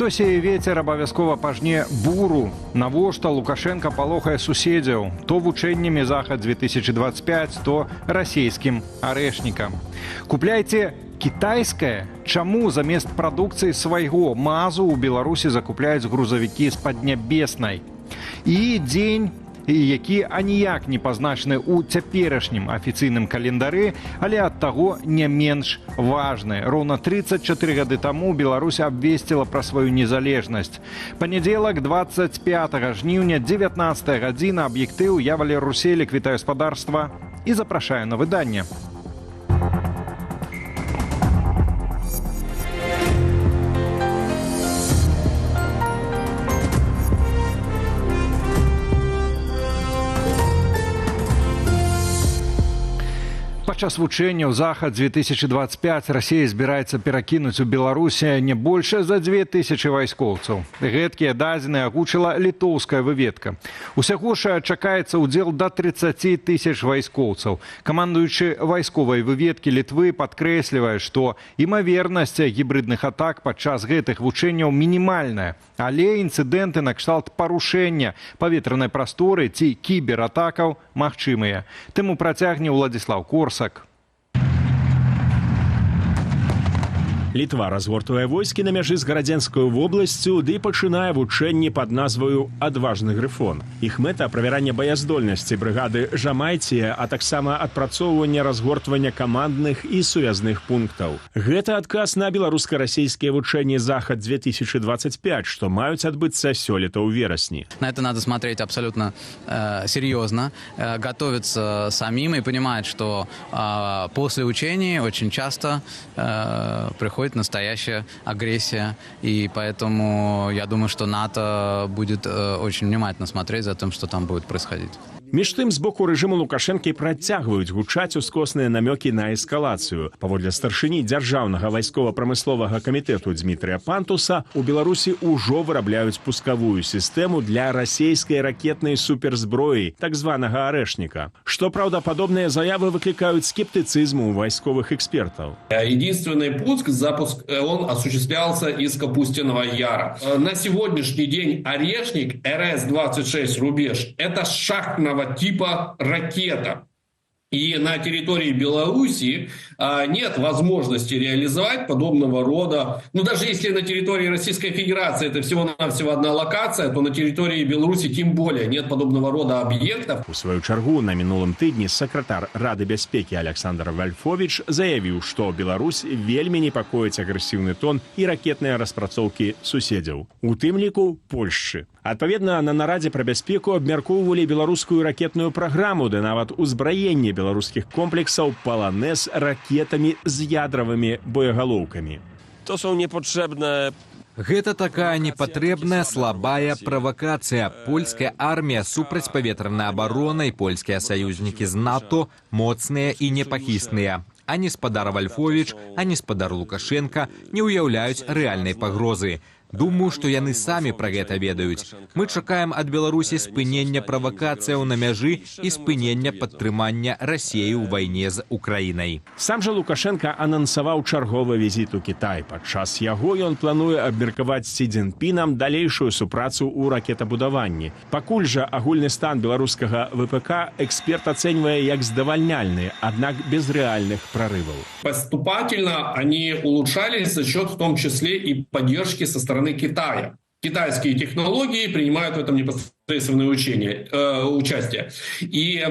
Хто сее вецер, абавязкова пажне буру. Навошта Лукашенко палохае суседзяў. То вучэннямі Захад-2025, то расійскім арэшнікам. Купляйце кітайскае. Чаму замест прадукцыі свайго мазу ў Беларусі закупляюць грузавікі з Паднябеснай? І дзень, які аніяк не пазначаны ў цяперашнім афіцыйным календары, але ад таго не менш важны. Роўна 34 гады таму Беларусь абвесціла пра сваю незалежнасць. Панядзелак, 25 жніўня, 19 гадзіна, аб'ектыў, я Валер Руселік, вітаю спадарства і запрашаю на выданне. Падчас вучэнняў Захад-2025 Расія збіраецца перакінуць у Беларусі не больш за 2000 вайскоўцаў. Гэткія дадзеныя агучыла літоўская выведка. Усяго ж чакаецца ўдзел да 30 000 вайскоўцаў. Камандуючы вайсковай выведкі Літвы падкрэслівае, што імавернасць гібридных атак падчас гэтых вучэнняў мінімальная, але інцыдэнты накшталт парушэння паветранай прасторы ці кібератакаў магчымыя. Тэму працягне Уладзіслаў Корсак. Літва разгортвае войскі на мяжы з гарадзенскаю вобласцю ды пачынае вучэнні пад назваю «Адважны грыфон». Іх мэта – правяранне баяздольнасці брыгады Жамайція, а таксама адпрацоўванне разгортвання камандных і сувязных пунктаў. Гэта адказ на беларуска-расійскія вучэнні «Захад-2025», што маюць адбыцца сёлета ў верасні. На это надо смотреть абсолютно серьезно, готовиться самим и понимать, что после учений очень часто приходит настоящая агрессия, и поэтому я думаю, что НАТО будет очень внимательно смотреть за тем, что там будет происходить. Між тым, з боку рэжыму Лукашэнкі працягваюць гучаць ускосныя намёкі на эскалацыю. Паводле старшыні дзяржаўнага вайскова-прамысловага камітэту Дмітрыя Пантуса, у Беларусі ўжо вырабляюць пускавую сістэму для расійскай ракетнай суперзброі, так званага арэшніка. Што, праўда, падобныя заявы выклікаюць скептыцызму у вайсковых экспертаў. Единственный запуск, он осуществлялся из Капустиного Яра. На сегодняшний день орешник РС-26 «Рубеж» — это шахтного типа ракета. И на территории Беларуси нет возможности реализовать подобного рода. Ну, даже если на территории Российской Федерации это всего-навсего одна локация, то на территории Беларуси тем более нет подобного рода объектов. У сваю чаргу на мінулым тыдні сакратар Рады бяспекі Александр Вальфович заявіў, што Беларусь вельмі непакоіць агрэсіўны тон і ракетныя распрацоўкі суседзяў, у тым ліку Польшчы. Адпаведна, на нарадзе пра бяспеку абмяркоўвалі беларускую ракетную праграму, ды нават узбраенне беларускіх комплексаў «Паланез» ракетамі з ядравымі боегалоўкамі. То są непатрэбныя. Гэта такая непатрэбная слабая правакацыя. Польская армія супрацьпаветранай абароны і польскія саюзнікі з НАТО моцныя і непахісныя. Ані спадар Вальфович, ані спадар Лукашенка не ўяўляюць рэальнай пагрозы. Думаю, што яны самі пра гэта ведаюць. Мы чакаем ад Беларусі спынення правакацыяў на мяжы і спынення падтрымання Расіі ў вайне з Украінай. Сам жа Лукашенка анансаваў чарговы візіт у Кітай. Падчас яго ён плануе абмеркаваць з Сі Цзіньпінам далейшую супрацу ў ракетабудаванні. Пакуль жа агульны стан беларускага ВПК эксперт ацэньвае як здавальняльны, аднак без рэальных прорываў. Поступательно они улучшались за счет в том числе и поддержки со стороны Китая. Китайские технологии принимают в этом непосредственное участие. И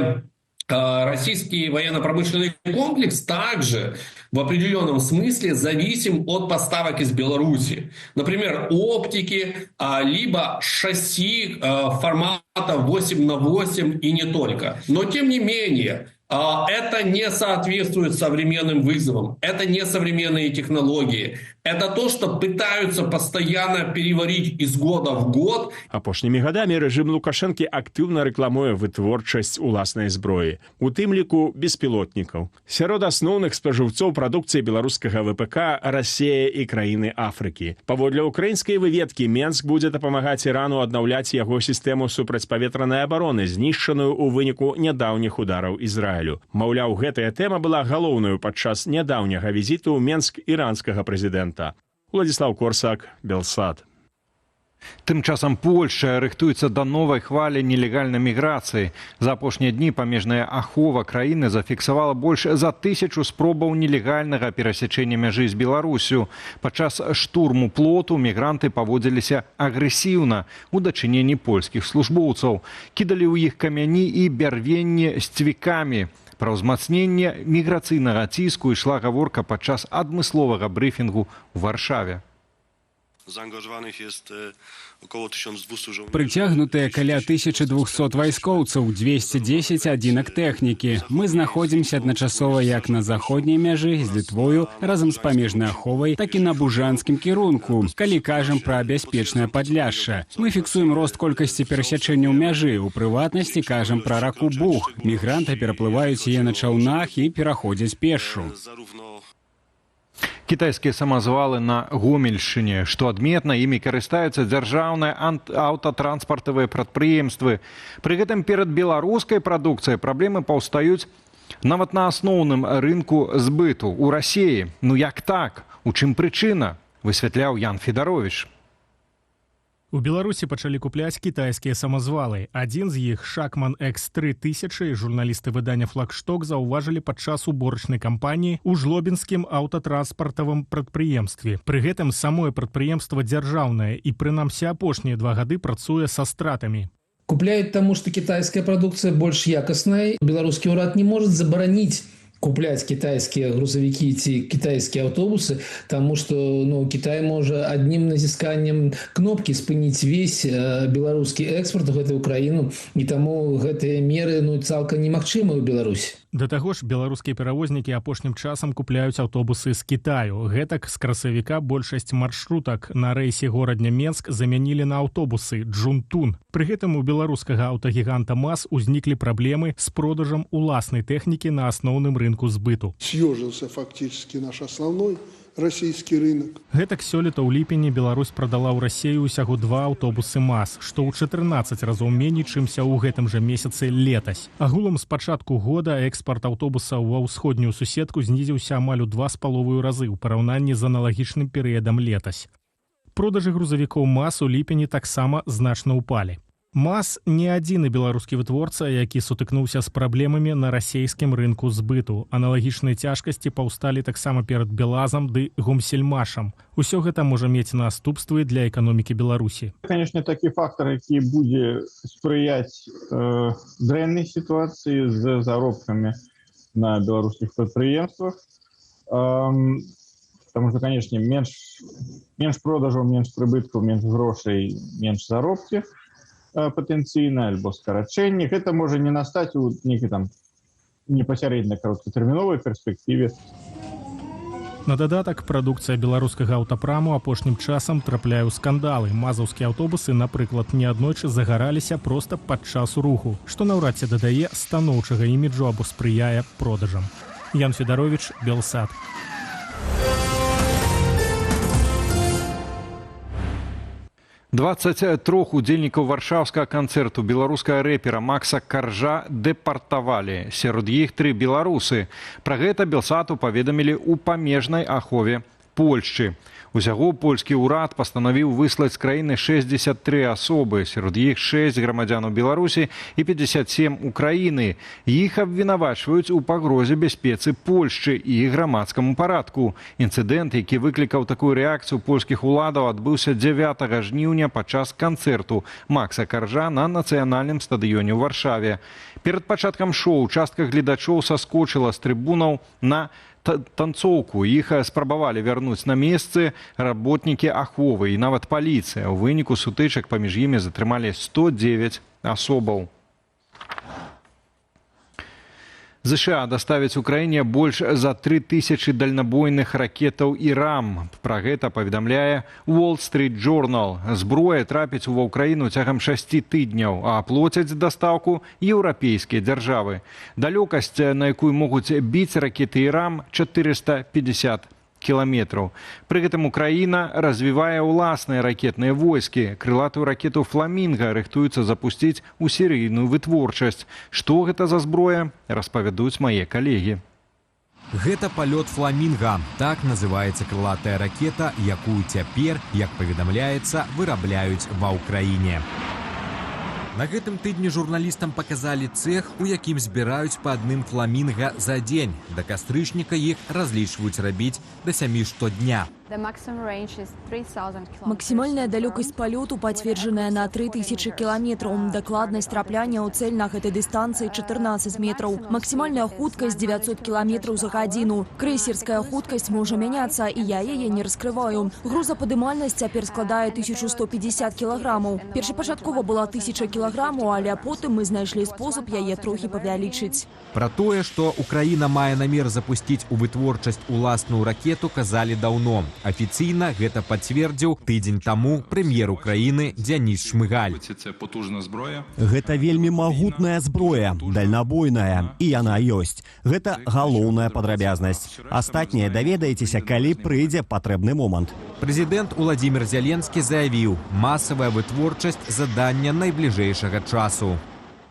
российский военно-промышленный комплекс также в определенном смысле зависим от поставок из Беларуси. Например, оптики, либо шасси формата 8х8 и не только. Но тем не менее, это не соответствует современным вызовам, это не современные технологии. Это то, что пытаются постоянно переварить из года в год. Апошнімі гадамі рэжым Лукашэнкі актыўна рэкламуе вытворчасць уласнай зброі, у тым ліку беспілотнікаў. Сярод асноўных спажыўцоў прадукцыі беларускага ВПК Расія і краіны Афрыкі. Паводле украінскай выведкі, Менск будзе дапамагаць Ірану аднаўляць яго сістэму супрацьпаветранай абароны, знішчаную ў выніку нядаўніх удараў Ізраілю. Маўляў, гэтая тэма была галоўнаю падчас нядаўняга візіту ў Менск іранскага прэзідэнта. Уладзіслаў Корсак, Белсад. Тым часам Польшча рыхтуецца да новай хвалі нелегальнай міграцыі. За апошнія дні памежная ахова краіны зафіксавала больш за 1000 спробаў нелегальнага перасячэння мяжы з Беларусю. Падчас штурму плоту мігранты паводзіліся агрэсіўна у дачыненні польскіх службоўцаў. Кідалі ў іх камяні і бярвенні з цвікамі. Пра ўзмацненне міграцыйнага ціску ішла гаворка падчас адмысловага брыфінгу ў Варшаве. Zaangażowanych jest około 1200 żołnierzy. Прыцягнутыя каля 1200 вайскоўцаў, 210 адзінак тэхнікі. Мы знаходзімся адначасова як на заходняй мяжы з Літвою, разам з памежнай аховай, так і на бужанскім кірунку. Калі кажам пра бяспечнае Падляшша, мы фіксуем рост колькасці перасячэнняў мяжы. У прыватнасці кажам пра раку Буг. Мігранты пераплываюць яе на чаўнах і пераходзяць пешшу. Кітайскія самазвалы на Гомельшчыне, што адметна, імі карыстаюцца дзяржаўныя аўтатранспартавыя прадпрыемствы. Пры гэтым перад беларускай прадукцыяй праблемы паўстаюць нават на асноўным рынку збыту ў Расіі. Ну як так? У чым прычына? Высвятляў Ян Федарович. У Беларусі пачалі купляць кітайскія самазвалы. Адзін з іх, Шакман X3000, журналісты выдання «Флагшток» заўважылі падчас уборачнай кампаніі ў жлобінскім аўтатранспартавым прадпрыемстве. Пры гэтым самое прадпрыемства дзяржаўнае і прынамсі апошнія 2 гады працуе са стратамі. Купляют тому, что китайская продукция больше якостная. Белорусский уряд не может заборонить куплять китайские грузовики и китайские автобусы, потому что Китай может одним натисканием кнопки спынить весь белорусский экспорт в эту Украину, и тому гэтыя меры цалкам немагчымы ў Беларусі. Да таго ж, беларускія перавознікі апошнім часам купляюць аўтобусы з Кітаю. Гэтак з красавіка большасць маршрутак на рэйсе горадня-Менск замянілі на аўтобусы «Джунтун». Пры гэтым у беларускага аўтагіганта МАЗ узніклі праблемы з продажам уласнай тэхнікі на асноўным рынку збыту. Съежился фактически наш основной российский рынок. Гэтак сёлета ў ліпені Беларусь прадала ў Расію ўсяго 2 аўтобусы МАЗ, што ў 14 разоў меней, чымся ў гэтым жа месяцы летась. Агулам з пачатку года экспарт аўтобусаў ва ўсходнюю суседку знізіўся амаль у 2,5 разы ў параўнанні з аналагічным перыядам летась. Продажы грузавікоў МАЗ у ліпені таксама значна ўпалі. МАЗ не адзіны беларускі вытворца, які сутыкнуўся з праблемамі на расійскім рынку збыту. Аналагічныя цяжкасці паўсталі таксама перад Белазам ды Гомсельмашам. Усё гэта можа мець наступствы для эканомікі Беларусі. Конечно, такі фактор, які будзе спрыяць дрэннай сітуацыі з заробкамі на беларускіх прадпрыемствах. Потому что, конечно, менш продажаў, менш прыбыткаў, менш грошай, менш заробкі патэнцыйна альбо скарачэнне. Гэта можа не настаць у нейкай там непасярэдна кароткатэрміновай перспектыве. На дадатак, прадукцыя беларускага аўтапраму апошнім часам трапляе ў скандалы. Мазаўскія аўтобусы, напрыклад, неаднойчы загараліся проста падчас руху, што наўрад ці дадае станоўчага іміджу або спрыяе продажам. Ян Федарович, Белсат. Трох удзельнікаў варшаўскага канцэрту беларускага рэпера Макса Каржа дэпартавалі. Сярод іх 3 беларусы. Пра гэта Белсату паведамілі ў памежнай ахове Польшчы. Усяго польскі ўрад пастанавіў выслаць з краіны 63 асобы, сярод іх 6 грамадзянаў Беларусі і 57 Украіны. Іх абвінавачваюць у пагрозе бяспецы Польшчы і грамадскаму парадку. Інцыдэнт, які выклікаў такую рэакцыю польскіх уладаў, адбыўся 9 жніўня падчас канцэрту Макса Каржа на нацыянальным стадыёне ў Варшаве. Перад пачаткам шоу частка гледачоў саскочыла з трыбунаў на танцоўку. Іх спрабавалі вярнуць на месцы работнікі аховы і нават паліцыя. У выніку сутычак паміж імі затрымалі 109 асобаў. ЗША даставяць Украіне больш за 3000 дальнабойных ракетаў «Ірам». Пра гэта паведамляе Wall Street Journal. Зброя трапіць ува ўкраіну цягам 6 тыдняў, а аплоцяць дастаўку еўрапейскія дзяржавы. Далёкасць, на якую могуць біць ракеты «Ірам» 450 кіламетраў. Пры гэтым Украіна развівае ўласныя ракетныя войскі. Крылатую ракету «Фламінга» рыхтуюцца запусціць у серыйную вытворчасць. Што гэта за зброя, распавядуць мае калегі. Гэта палёт «Фламінга». Так называецца крылатая ракета, якую цяпер, як паведамляецца, вырабляюць ва ўкраіне. На гэтым тыдні журналістам паказалі цэх, у якім збіраюць па адным «Фламінга» за дзень. Да кастрычніка іх разлічваюць рабіць да 7 штодня. Максимальная далёкасць палёту пацверджаная на 3000 километров. Дакладнасць трапляния ў цель на гэтай дыстанцыі 14 метров. Максимальная хуткасць 900 километров за гадзіну. Крэйсерская хуткасць можа мяняцца, і я яе не раскрываю. Грузападымальнасць цяпер складае 1150 кілаграмаў. Першапачаткова была 1000 кілаграмаў, але потым мы знайшлі спосаб яе трохі павялічыць. Пра тое, што Украіна мае намер запусціць у вытворчасць уласную ракету, казалі даўно. Афіцыйна гэта пацвердзіў тыдзень таму прэм'ер Украіны Дзяніс Шмыгаль. Гэта вельмі магутная зброя, дальнабойная, і яна ёсць. Гэта галоўная падрабязнасць. Астатняе даведаецеся, калі прыйдзе патрэбны момант. Прэзідэнт Уладзімір Зеленскі заявіў, масавая вытворчасць задання найбліжэйшага часу.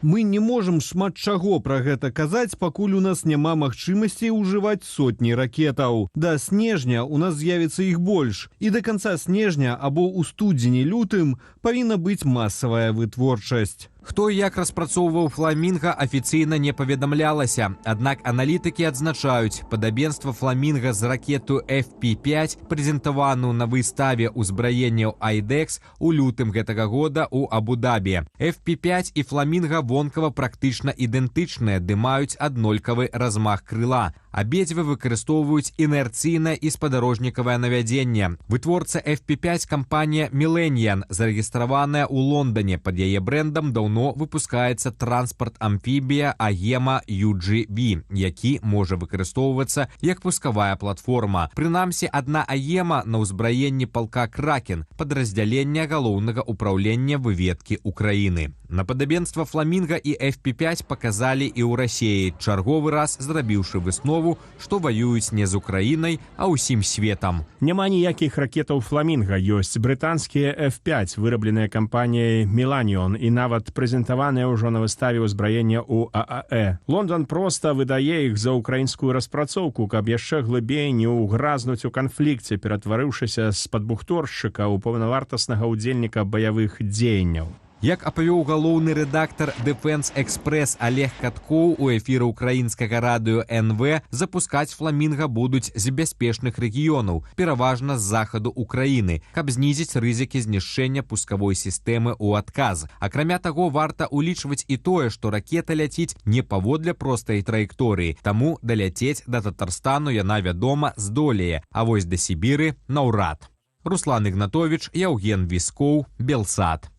Мы не можем шмат чаго пра гэта казаць, пакуль у нас няма магчымасці ўжываць сотні ракетаў. Да снежня у нас з'явіцца іх больш. І да канца снежня або ў студзені-лютым павінна быць масавая вытворчасць. Хто і як распрацоўваў «Фламінга» афіцыйна не паведамлялася. Аднак аналітыкі адзначаюць, падабенства «Фламінга» з ракету FP-5, прэзентаваную на выставе ўзбраенняў «Айдэкс» у лютым гэтага года ў Абу-Дабі. FP-5 і «Фламінга» вонкава практычна ідэнтычныя, ды маюць аднолькавы размах крыла. Абедзве выкарыстоўваюць інерцыйнае і спадарожнікавае навядзенне. Вытворца FP-5 кампанія «Millennium», зарэгістраваная ў Лондоне. Пад яе брэндам даўно выпускаецца транспарт-амфібія «Агема UGV», які можа выкарыстоўвацца як пускавая платформа. Прынамсі, адна «Агема» на ўзбраенні палка «Кракен», падраздзялення галоўнага ўпраўлення выведкі Украіны. На падабенства «Фламінга» і FP-5 паказалі і ў Расіі, чарговы раз зрабіўшы выснову, што ваююць не з Украінай, а ўсім светам. Няма ніякіх ракетаў «Фламінга». Ёсць брытанскія F-5, вырабленыя кампаніяй «Millennium» і нават прэзентаваныя ўжо на выставе ўзбраення ў ААЭ. Лондон проста выдае іх за ўкраінскую распрацоўку, каб яшчэ глыбей не ўгразнуць у канфлікце, ператварыўшыся з-пад бухторшчыка ў паўнавартаснага ўдзельніка баявых дзеянняў. Як апавёў галоўны рэдактар Defense Express Олег Каткоў у эфіры украінскага радыё НВ, запускаць «Фламінга» будуць з бяспечных рэгіёнаў, пераважна з захаду Украіны, каб знізіць рызыкі знішчэння пускавой сістэмы ў адказ. Акрамя таго, варта ўлічваць і тое, што ракета ляціць не паводле простай траекторыі, таму даляцець да Татарстану яна, вядома, здолее, а вось да Сібіры наўрад. Руслан Ігнатовіч, Яўген Віскоў, Белсат.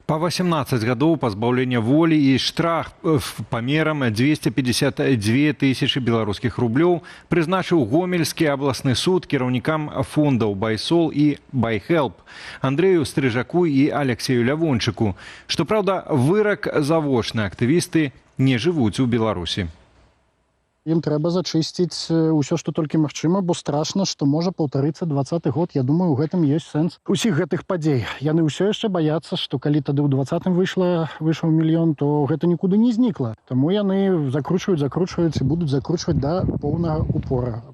Па 18 гадоў пазбаўлення волі і штраф памерам 252 тысячы беларускіх рублёў прызначыў Гомельскі абласны суд кіраўнікам фондаў «Байсол» і «Байхелп» Андрэю Стрыжаку і Алексею Лявончыку. Што праўда, вырак завочны, актывісты не жывуць у Беларусі. Ім трэба зачысціць усё, што толькі магчыма, бо страшна, што можа паўтарыцца 20-й год. Я думаю, у гэтым ёсць сэнс усіх гэтых падзей. Яны ўсё яшчэ баяцца, што калі тады ў 20-м выйшаў мільён, то гэта нікуды не знікла. Таму яны закручваюць і будуць закручваць да поўнага упора.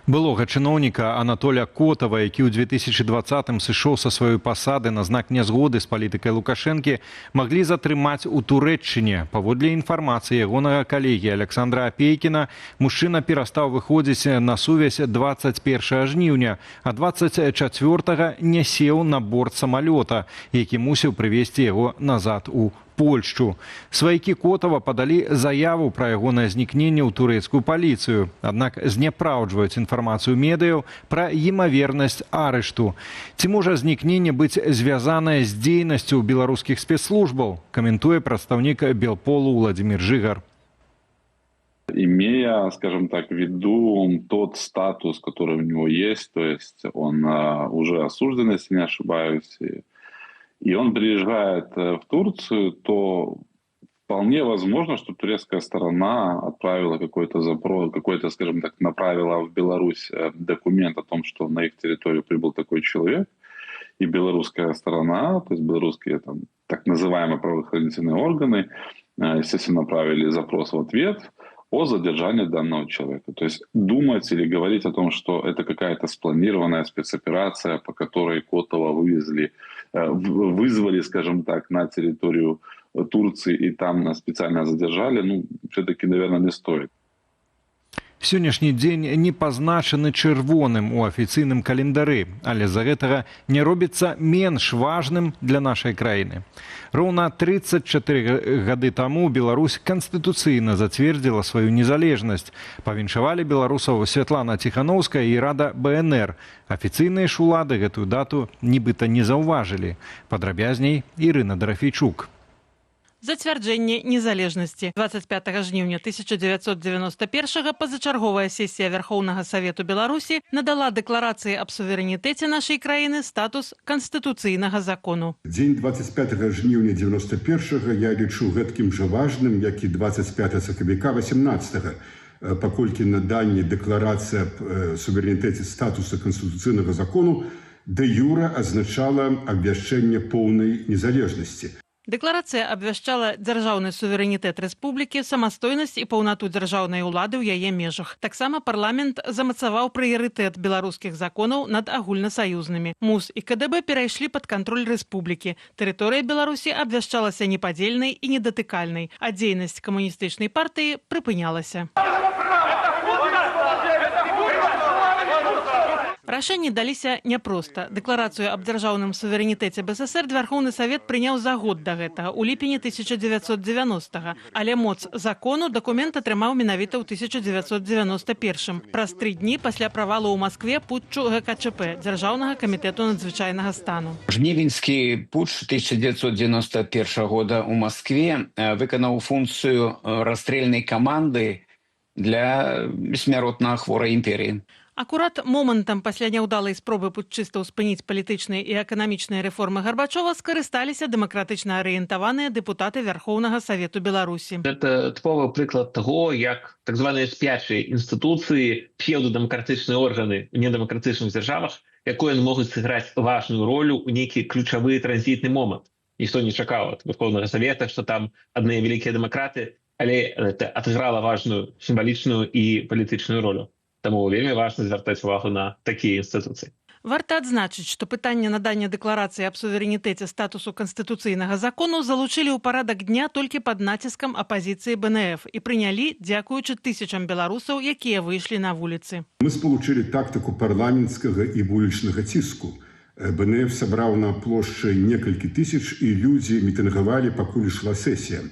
Былога чыноўніка Анатоля Котава, які ў 2020-м сышоў са сваёй пасады на знак нязгоды з палітыкай Лукашэнкі, маглі затрымаць у Турэччыне. Паводле інфармацыі ягонага калегі Александра Апейкіна, мужчына перастаў выходзіць на сувязь 21 жніўня, а 24-га не сеў на борт самалёта, які мусіў прывезці яго назад у Польшчу. Сваякі Котава падалі заяву пра ягонае знікненне ў турэцкую паліцыю, аднак зняпраўджваюць інфармацыю медыяў пра імавернасць арышту. Ці можа знікненне быць звязанае з дзейнасцю беларускіх спецслужбаў, каментуе прадстаўнік Белполу Владимир Жигар. Имея, скажем так, в виду тот статус, который у него есть, то есть он уже осужден, если не ошибаюсь, и он приезжает в Турцию, то вполне возможно, что турецкая сторона отправила какой-то запрос, скажем так, направила в Беларусь документ о том, что на их территорию прибыл такой человек, и белорусская сторона, то есть белорусские там так называемые правоохранительные органы, естественно, направили запрос в ответ о задержании данного человека. То есть думать или говорить о том, что это какая-то спланированная спецоперация, по которой Котова вызвали, скажем так, на территорию Турции и там нас специально задержали, все-таки, наверное, не стоит. Сённяшні дзень не пазначаны чырвоным у афіцыйным календары, але з-за гэтага не робіцца менш важным для нашай краіны. Роўна 34 гады таму Беларусь канстытуцыйна зацвердзіла сваю незалежнасць. Павіншавалі беларусаў Святлана Ціханаўская і Рада БНР. Афіцыйныя ж улады гэтую дату нібыта не заўважылі. Падрабязней Ірына Дарафейчук. Зацвярджэнне незалежнасці. 25 жніўня 1991 пазачарговая сесія Верхоўнага Савету Беларусі надала дэкларацыі аб суверэнітэце нашай краіны статус канстытуцыйнага закону. Дзень 25 жніўня 91 я лічу гэткім жа важным, як і 25 сакавіка 18, паколькі наданне дэкларацыі аб суверэнітэце статуса канстытуцыйнага закону дэ юра азначала абвяшчэнне поўнай незалежнасці. Дэкларацыя абвяшчала дзяржаўны суверэнітэт рэспублікі, самастойнасць і паўнату дзяржаўнай улады ў яе межах. Таксама парламент замацаваў прыярытэт беларускіх законаў над агульнасаюзнымі. МУС і КДБ перайшлі пад кантроль рэспублікі. Тэрыторыя Беларусі абвяшчалася непадзельнай і недатыкальнай, а дзейнасць камуністычнай партыі прыпынялася. Рашэнні даліся няпроста. Дэкларацыю аб дзяржаўным суверэнітэце БССР Верхоўны Савет прыняў за год да гэтага, у ліпені 1990-га. Але моц закону дакумент атрымаў менавіта ў 1991. Праз 3 дні пасля правалу ў Маскве путчу ГКЧП, Дзяржаўнага камітэту надзвычайнага стану. Жнівеньскі путч 1991 года ў Маскве выканаў функцыю расстрельнай каманды для смяротна хворай імперіі. Акурат момантам пасля няўдалай спробы путчыстаў спыніць палітычныя і эканамічныя рэформы Гарбачова скарысталіся дэмакратычна арыентаваныя дэпутаты Верхоўнага Савету Беларусі. Гэта тыповы прыклад таго, як так званыя спячыя інстытуцыі, псеўдадэмакратычныя органы ў недэмакратычных дзяржавах, якое могуць сыграць важную ролю ў нейкі ключавы транзітны момант. Ніхто не чакаў ад Верхоўнага Савета, што там адныя вялікія дэмакраты, але гэта адыграла важную сімвалічную і палітычную ролю. Таму вельмі важна звяртаць увагу на такія інстытуцыі. Варта адзначыць, што пытанне надання дэкларацыі аб суверэнітэце статусу канстытуцыйнага закону залучылі ў парадак дня толькі пад націскам апазіцыі БНФ і прынялі дзякуючы тысячам беларусаў, якія выйшлі на вуліцы. Мы спалучылі тактыку парламенцкага і вулічнага ціску. БНФ сабраў на плошчы некалькі тысяч і людзі мітынгавалі, пакуль ішла сесія.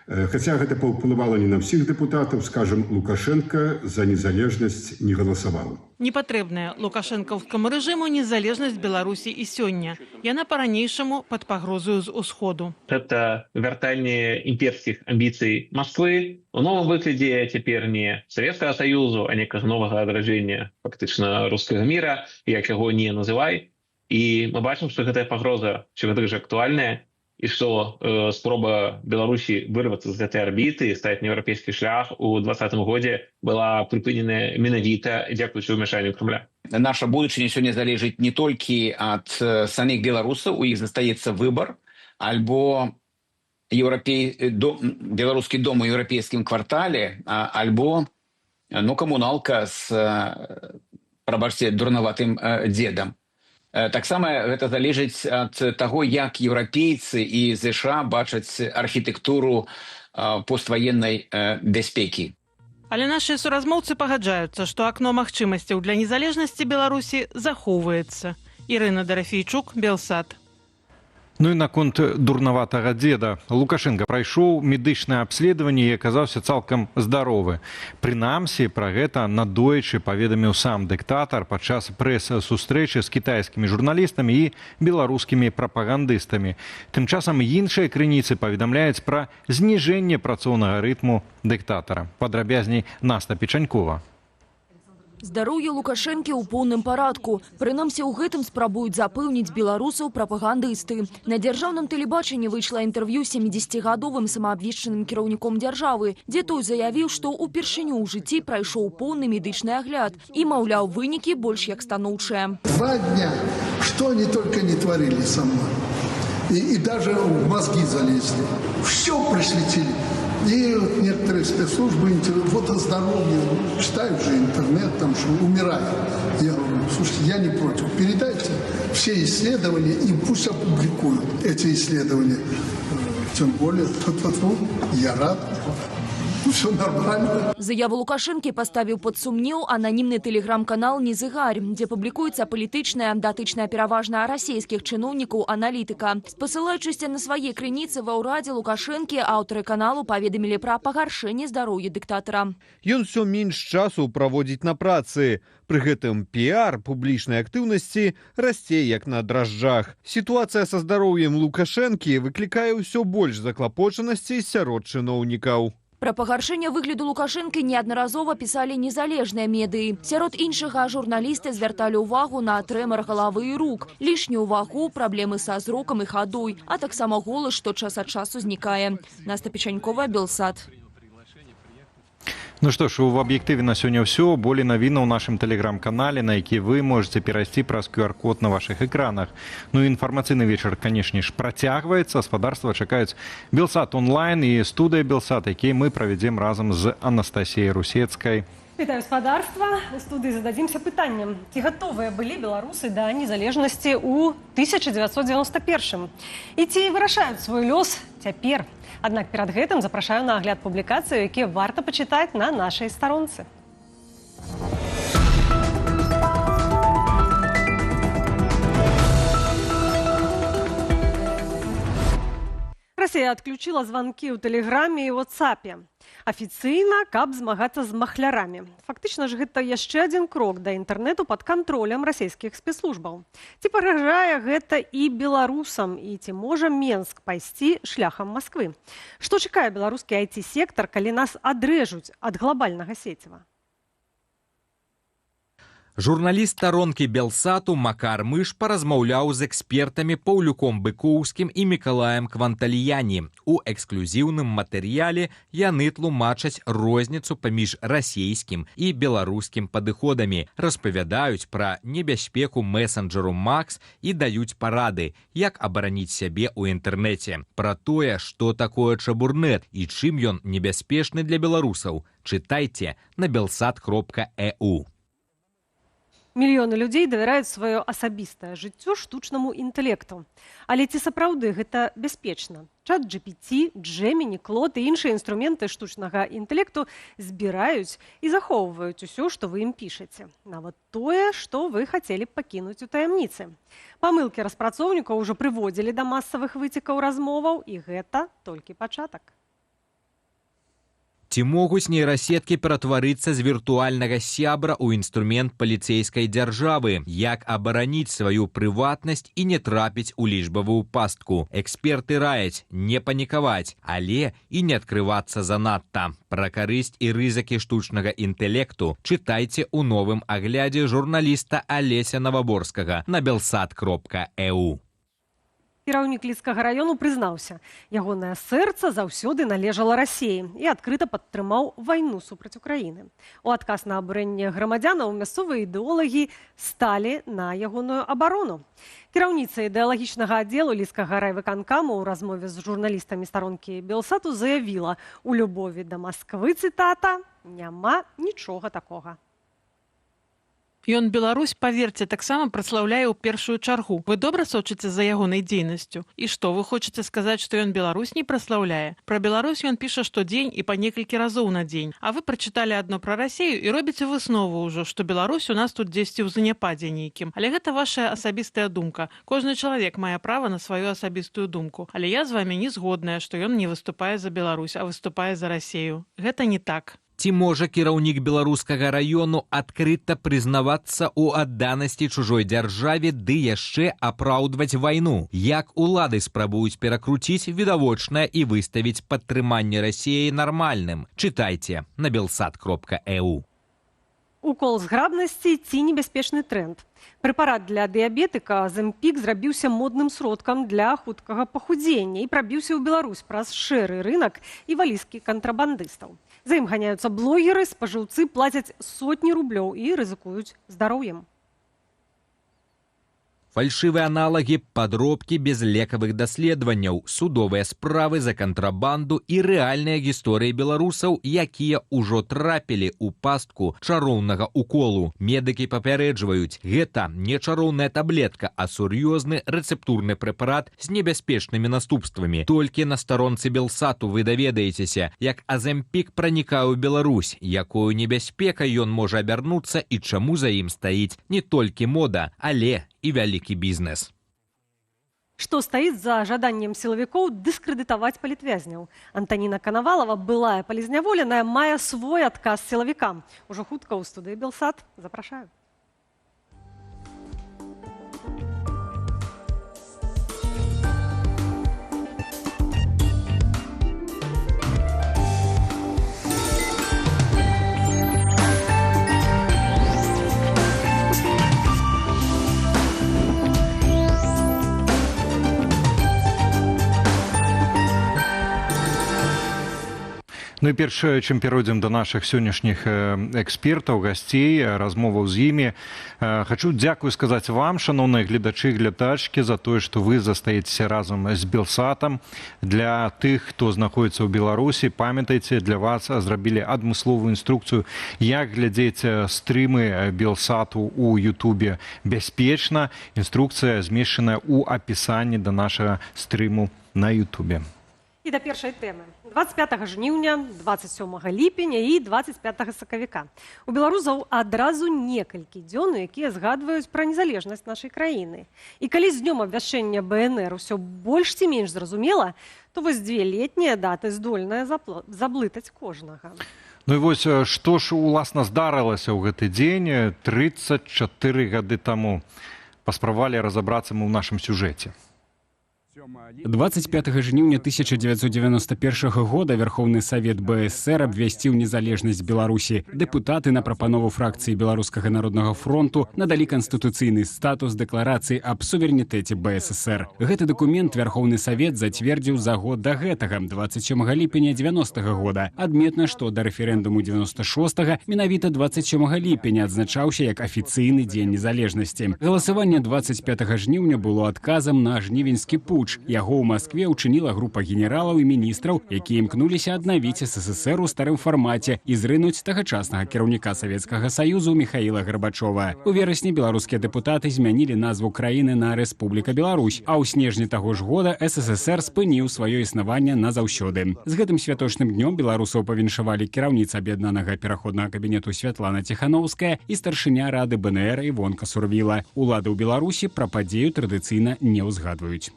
Хаця гэта паўплывала не на ўсіх дэпутатаў, скажам, Лукашенко за незалежнасць не галасаваў. Непатрэбная лукашэнкаўскаму рэжыму незалежнасць Беларусі і сёння. Яна па-ранейшаму пад пагрозою з усходу. Гэта вяртанне імперскіх амбіцый Масквы у новым выглядзе цяпер не Савецкага Саюзу, а некага новага адраджэння фактычна рускага міра, як яго не называй. І мы бачым, што гэтая пагроза ўсё гэтак жа актуальная, і што спроба Беларусі вырвацца з гэтай арбіты і стаць на еўрапейскі шлях у 2020 годзе была прыпыненая менавіта дзякуючы ўмяшанню Кремля. Наша будучыня сёння залежыць не толькі ад саміх беларусаў, у іх застаецца выбар, альбо беларускі дом у еўрапейскім квартале, альбо камуналка з, прабачце, дурнаватым дзедам. Таксама гэта залежыць ад таго, як еўрапейцы і ЗША бачаць архітэктуру постваеннай бяспекі. Але нашыя суразмоўцы пагаджаюцца, што акно магчымасцяў для незалежнасці Беларусі захоўваецца. Ірына Дарафейчук, Белсат. Ну і наконт дурнаватага дзеда. Лукашенка прайшоў медычнае абследаванне і аказаўся цалкам здаровы. Прынамсі, пра гэта надоечы паведаміў сам дыктатар падчас прэс-сустрэчы з кітайскімі журналістамі і беларускімі прапагандыстамі. Тым часам іншыя крыніцы паведамляюць пра зніжэнне працоўнага рытму дыктатара. Падрабязней Наста Печанькова. Здароўе Лукашэнкі ў поўным парадку. Прынамсі, у гэтым спрабуюць запэўніць беларусаў прапагандысты. На дзяржаўным тэлебачанні выйшла інтэрв'ю 70-гадовым самаабвешчаным кіраўніком дзяржавы, дзе той заявіў, што ўпершыню ў жыцці прайшоў поўны медычны агляд і, маўляў, вынікі больш як станоўчыя. 2 дня, что они только не творили со мной. И даже в мозги залезли. Все пришли. И вот некоторые спецслужбы, вот о здоровье, читают же интернет, там, что умирает. Я говорю, слушайте, я не против. Передайте все исследования, и пусть опубликуют эти исследования. Тем более, я рад. Все нормально. Заяву Лукашэнкі паставіў пад сумнеў ананімны тэлеграм-канал «Незыгарь», дзе публікуецца палітычная, датычная пераважна расійскіх чыноўнікаў аналітыка. Спасылаючыся на свае крыніцы ва ўрадзе Лукашэнкі, аўтары каналу паведамілі пра пагаршэнне здароўя дыктатара. Ён усё менш часу праводзіць на працы. Пры гэтым піар публічнай актыўнасці расце як на дражджах. Сітуацыя са здароўем Лукашэнкі выклікае ўсё больш заклапочанасці сярод чыноўнікаў. Пра пагаршэнне выгляду Лукашэнкі неаднаразова пісалі незалежныя медыі. Сярод іншага журналісты звярталі ўвагу на трэмар галавы і рук, лішнюю вагу, праблемы са зрокам і хадой, а таксама голас, што час ад часу знікае. Наста Печанькова, Белсат. Ну что ж, у аб'ектыве на сёння ўсё. Болей навіна ў нашым тэлеграм-канале, на які вы можете перайсці праз QR-код на ваших экранах. Ну і інфармацыйны вечар, канешне ж, працягваецца. Гаспадарства чакаюць Белсат онлайн і студыя Белсат, які мы правядзем разам з Анастасіяй Русецкай. Вітаю гаспадарства. У студыі зададзімся пытаннем. Ці гатовыя былі беларусы да незалежнасці ў 1991? І ці вырашаюць свой лёс цяпер? Аднак перад гэтым запрашаю на агляд публікацыю, якія варта пачытаць на нашай старонцы. Расія адключила званкі ў тэлеграме і ватсапе. Афіцыйна, каб змагацца з махлярамі. Фактычна ж гэта яшчэ адзін крок да інтэрнэту пад кантролем расійскіх спецслужбаў. Ці пагражае гэта і беларусам, і ці можа Менск пайсці шляхам Масквы? Што чакае беларускі IT-сектар, калі нас адрэжуць ад глобальнага сеціва? Журналіст старонкі Белсату Макар Мыш паразмаўляў з экспертамі Паўлюком Быкоўскім і Мікалаем Квантальяні. У эксклюзіўным матэрыяле яны тлумачаць розніцу паміж расійскім і беларускім падыходамі, распавядаюць пра небяспеку месенджеру Макс і даюць парады, як абараніць сябе ў інтэрнэце. Пра тое, што такое чабурнет і чым ён небяспечны для беларусаў, чытайце на belsat.eu. Мільёны людзей давяраюць сваё асабістае жыццё штучнаму інтэлекту. Але ці сапраўды гэта бяспечна? ChatGPT, Gemini, Claude і іншыя інструменты штучнага інтэлекту збіраюць і захоўваюць усё, што вы ім пішаце. Нават тое, што вы хацелі б пакінуць у таямніцы. Памылкі распрацоўнікаў ужо прыводзілі да масавых выцекаў размоваў, і гэта толькі пачатак. Ці могуць нейрасеткі ператварыцца з віртуальнага сябра ў інструмент паліцейскай дзяржавы? Як абараніць сваю прыватнасць і не трапіць у лічбавую пастку? Эксперты раяць не панікаваць, але і не адкрывацца занадта. Пра карысць і рызыкі штучнага інтэлекту чытайце ў новым аглядзе журналіста Алеся Новаборскага на belsat.eu. Кіраўнік Лідскага раёну прызнаўся, ягонае сэрца заўсёды належала Расіі і адкрыта падтрымаў вайну супраць Украіны. У адказ на абурэнне грамадзянаў мясцовыя ідэолагі сталі на ягоную абарону. Кіраўніца ідэалагічнага аддзелу Лідскага райвыканкаму ў размове з журналістамі старонкі Белсату заявіла: «У любові да Масквы, цытата, няма нічога такога». Ён Беларусь, паверце, таксама праслаўляе ў першую чаргу. Вы добра сочыце за ягонай дзейнасцю? І што, вы хочаце сказаць, што ён Беларусь не праслаўляе? Пра Беларусь ён піша штодзень і па некалькі разоў на дзень. А вы прачыталі адно пра Расію і робіце выснову ўжо, што Беларусь у нас тут дзесьці ў заняпадзе нейкім. Але гэта ваша асабістая думка. Кожны чалавек мае права на сваю асабістую думку. Але я з вамі не згодная, што ён не выступае за Беларусь, а выступае за Расію. Гэта не так. Ці можа кіраўнік беларускага раёну адкрыта прызнавацца ў адданасці чужой дзяржаве ды яшчэ апраўдваць вайну? Як улады спрабуюць перакруціць відавочнае і выставіць падтрыманне Расіі нармальным? Чытайце на belsat.eu. Укол зграбнасці ці небяспечны тренд. Прэпарат для дыябетыка Земпік зрабіўся модным сродкам для хуткага пахудзення і прабіўся ў Беларусь праз шэры рынак і валізкі кантрабандыстаў. За ім ганяюцца блогеры, спажыўцы плацяць сотні рублёў і рызыкуюць здароўем. фальшывыя аналагі, падробкі без лекавых даследаванняў, судовыя справы за кантрабанду і рэальныя гісторыі беларусаў, якія ўжо трапілі ў пастку чароўнага уколу. Медыкі папярэджваюць, гэта не чароўная таблетка, а сур'ёзны рэцэптурны прэпарат з небяспечнымі наступствамі. Толькі на старонцы Белсату вы даведаецеся, як Аземпік пранікае ў Беларусь, якою небяспекай ён можа абярнуцца і чаму за ім стаіць не толькі мода, але і вялікі бізнес. Што стаіць за жаданнем сілавікоў дыскрэдытаваць палітвязняў? Антаніна Канавалава, былая палізняволеная, мае свой адказ сілавікам. Ужо хутка ў студыі Белсат. Запрашаю. Ну і перш чым перайдзем да нашых сённяшніх экспертаў, гасцей, размоваў з імі, хачу дзякую сказаць вам, шаноўныя гледачы, глядачкі, за тое, што вы застаецеся разам з Белсатам. Для тых, хто знаходзіцца ў Беларусі, памятайце, для вас зрабілі адмысловую інструкцыю, як глядзець стрымы Белсату ў Ютубе бяспечна. Інструкцыя змешчаная ў апісанні да нашага стрыму на Ютубе. І да першай тэмы. 25 жніўня, 27 ліпеня і 25 сакавіка. У беларусаў адразу некалькі дзён, якія згадваюць пра незалежнасць нашай краіны. І калі з днём абвяшчэння БНР усё больш ці менш зразумела, то вось дзве летнія даты здольныя заблытаць кожнага. Ну і вось, што ж уласна здарылася ў гэты дзень 34 гады таму? Паспрабавалі разабрацца мы ў нашым сюжэце. 25 жніўня 1991 года Верховны Савет БСР абвясціў незалежнасць Беларусі. Дэпутаты на прапанову фракцыі Беларускага народнага фронту надалі канстытуцыйны статус дэкларацыі аб суверэнітэце БССР. Гэты дакумент Верховны Савет зацвердзіў за год да гэтага, 27 ліпеня 90-го года. Адметна, што да рэферэндуму 96-го менавіта 27 ліпеня адзначаўся як афіцыйны дзень незалежнасці. Галасаванне 25 жніўня было адказам на жнівеньскі путч. Яго ў Маскве ўчыніла група генералаў і міністраў, якія імкнуліся аднавіць СССР у старым фармаце і зрынуць тагачаснага кіраўніка Савецкага Саюзу Міхаіла Гарбачова. У верасні беларускія дэпутаты змянілі назву краіны на Рэспубліка Беларусь, а ў снежні таго ж года СССР спыніў сваё існаванне назаўсёды. З гэтым святочным днём беларусаў павіншавалі кіраўніца аб'яднанага пераходнага кабінету Святлана Ціханаўская і старшыня рады БНР Івонка Сурвіла. Улады ў Беларусі пра падзею традыцыйна не ўзгадваюць.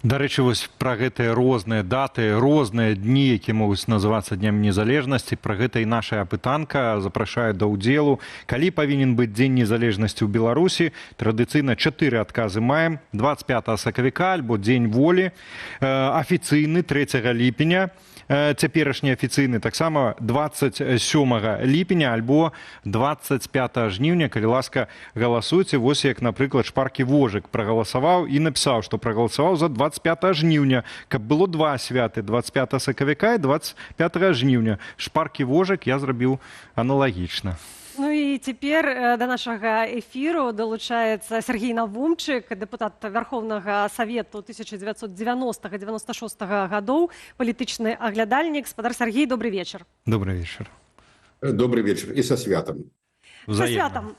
Да рэчы, вось пра гэтыя розныя даты, розныя дні, якія могуць называцца днямі незалежнасці, пра гэта і наша апытанка запрашае да ўдзелу. Калі павінен быць дзень незалежнасці ў Беларусі, традыцыйна 4 адказы маем. 25 сакавіка альбо дзень волі, афіцыйны 3 ліпеня, цяперашні афіцыйны таксама 27 ліпеня альбо 25 жніўня. Калі ласка, галасуйце. Вось як, напрыклад, Шпаркі Вожык прагаласаваў і напісаў, што прагаласаваў за 25 жніўня, каб было два святы, 25 сакавіка і 25 жніўня. Шпаркі Вожык я зрабіў аналагічна. Ну і цяпер да нашага эфіру далучаецца Сергей Навумчык, дэпутат Верховнага Савету 1990-96 гадоў, палітычны аглядальнік. Спадар Сергей, добрый вечар. Добрый вечар. Добрый вечар і са святам. Са святам.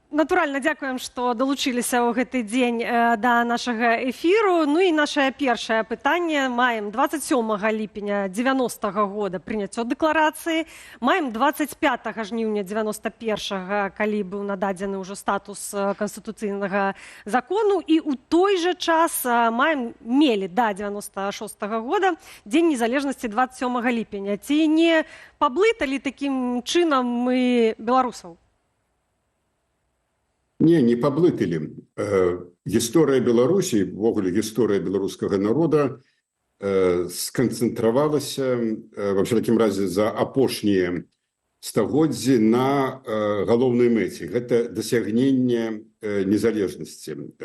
Натуральна, дзякуем, што далучыліся ў гэты дзень да нашага эфіру. Ну і нашае першае пытанне. Маем 27 ліпеня 90-го года прыняццё дэкларацыі. Маем 25 жніўня 91-го, калі быў нададзены ўжо статус канстытуцыйнага закону. І ў той жа час мелі да 96-го года дзень незалежнасці 27 ліпеня. Ці не паблыталі такім чынам мы беларусаў? Не паблыталі. Гісторыя Беларусі, увогуле гісторыя беларускага народа сканцэнтравалася, во всякім разе, за апошнія стагоддзі на галоўнай мэце. Гэта дасягненне незалежнасці,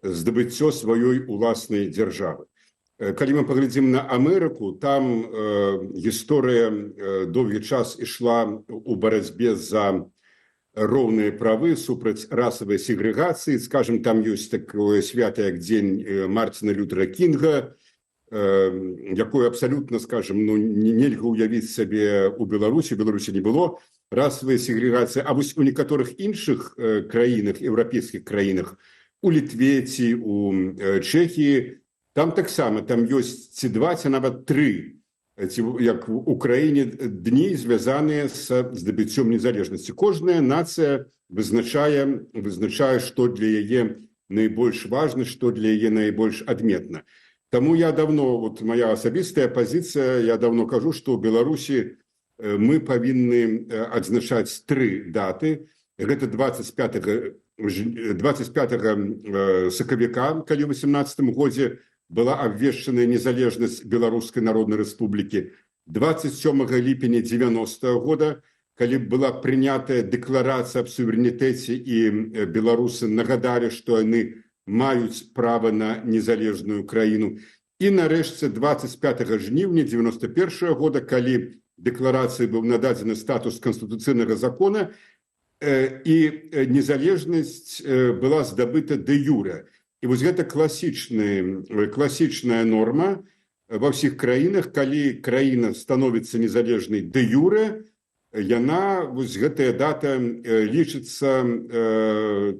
здабыццё сваёй уласнай дзяржавы. Калі мы паглядзім на Амерыку, там гісторыя доўгі час ішла ў барацьбе за роўныя правы, супраць расавай сегрэгацыі. Скажем, там ёсць такое свята, як дзень Мартина Лютера Кінга, якое абсалютна, скажем, нельга ўявіць сабе у Беларусі. Беларусі не было расавай сегрэгацыі. А вось у некаторых іншых краінах, еўрапейскіх краінах, у Літве ці у Чэхіі, там таксама, там ёсць ці два, ці нават тры, як в Украіне, дні, звязаныя з здабыццём незалежнасці. Кожная нацыя вызначае, што для яе найбольш важна, што для яе найбольш адметна. Таму я давно, вот моя асабістая пазіцыя, я давно кажу, што ў Беларусі мы павінны адзначаць тры даты. Гэта 25 сакавіка, калі ў 18 годзе была абвешчаная незалежнасць Беларускай Народнай Рэспублікі, 27 ліпеня 90-го года, калі была прынятая дэкларацыя аб суверэнітэце і беларусы нагадалі, што яны маюць права на незалежную краіну. І нарэшце 25 жніўня 91 года, калі дэкларацыі быў нададзены статус канстытуцыйнага закона, і незалежнасць была здабыта дэ юрэ. І вось гэта класічная норма ва ўсіх краінах, калі краіна становіцца незалежнай дэ юрэ, яна, вось гэтая дата лічыцца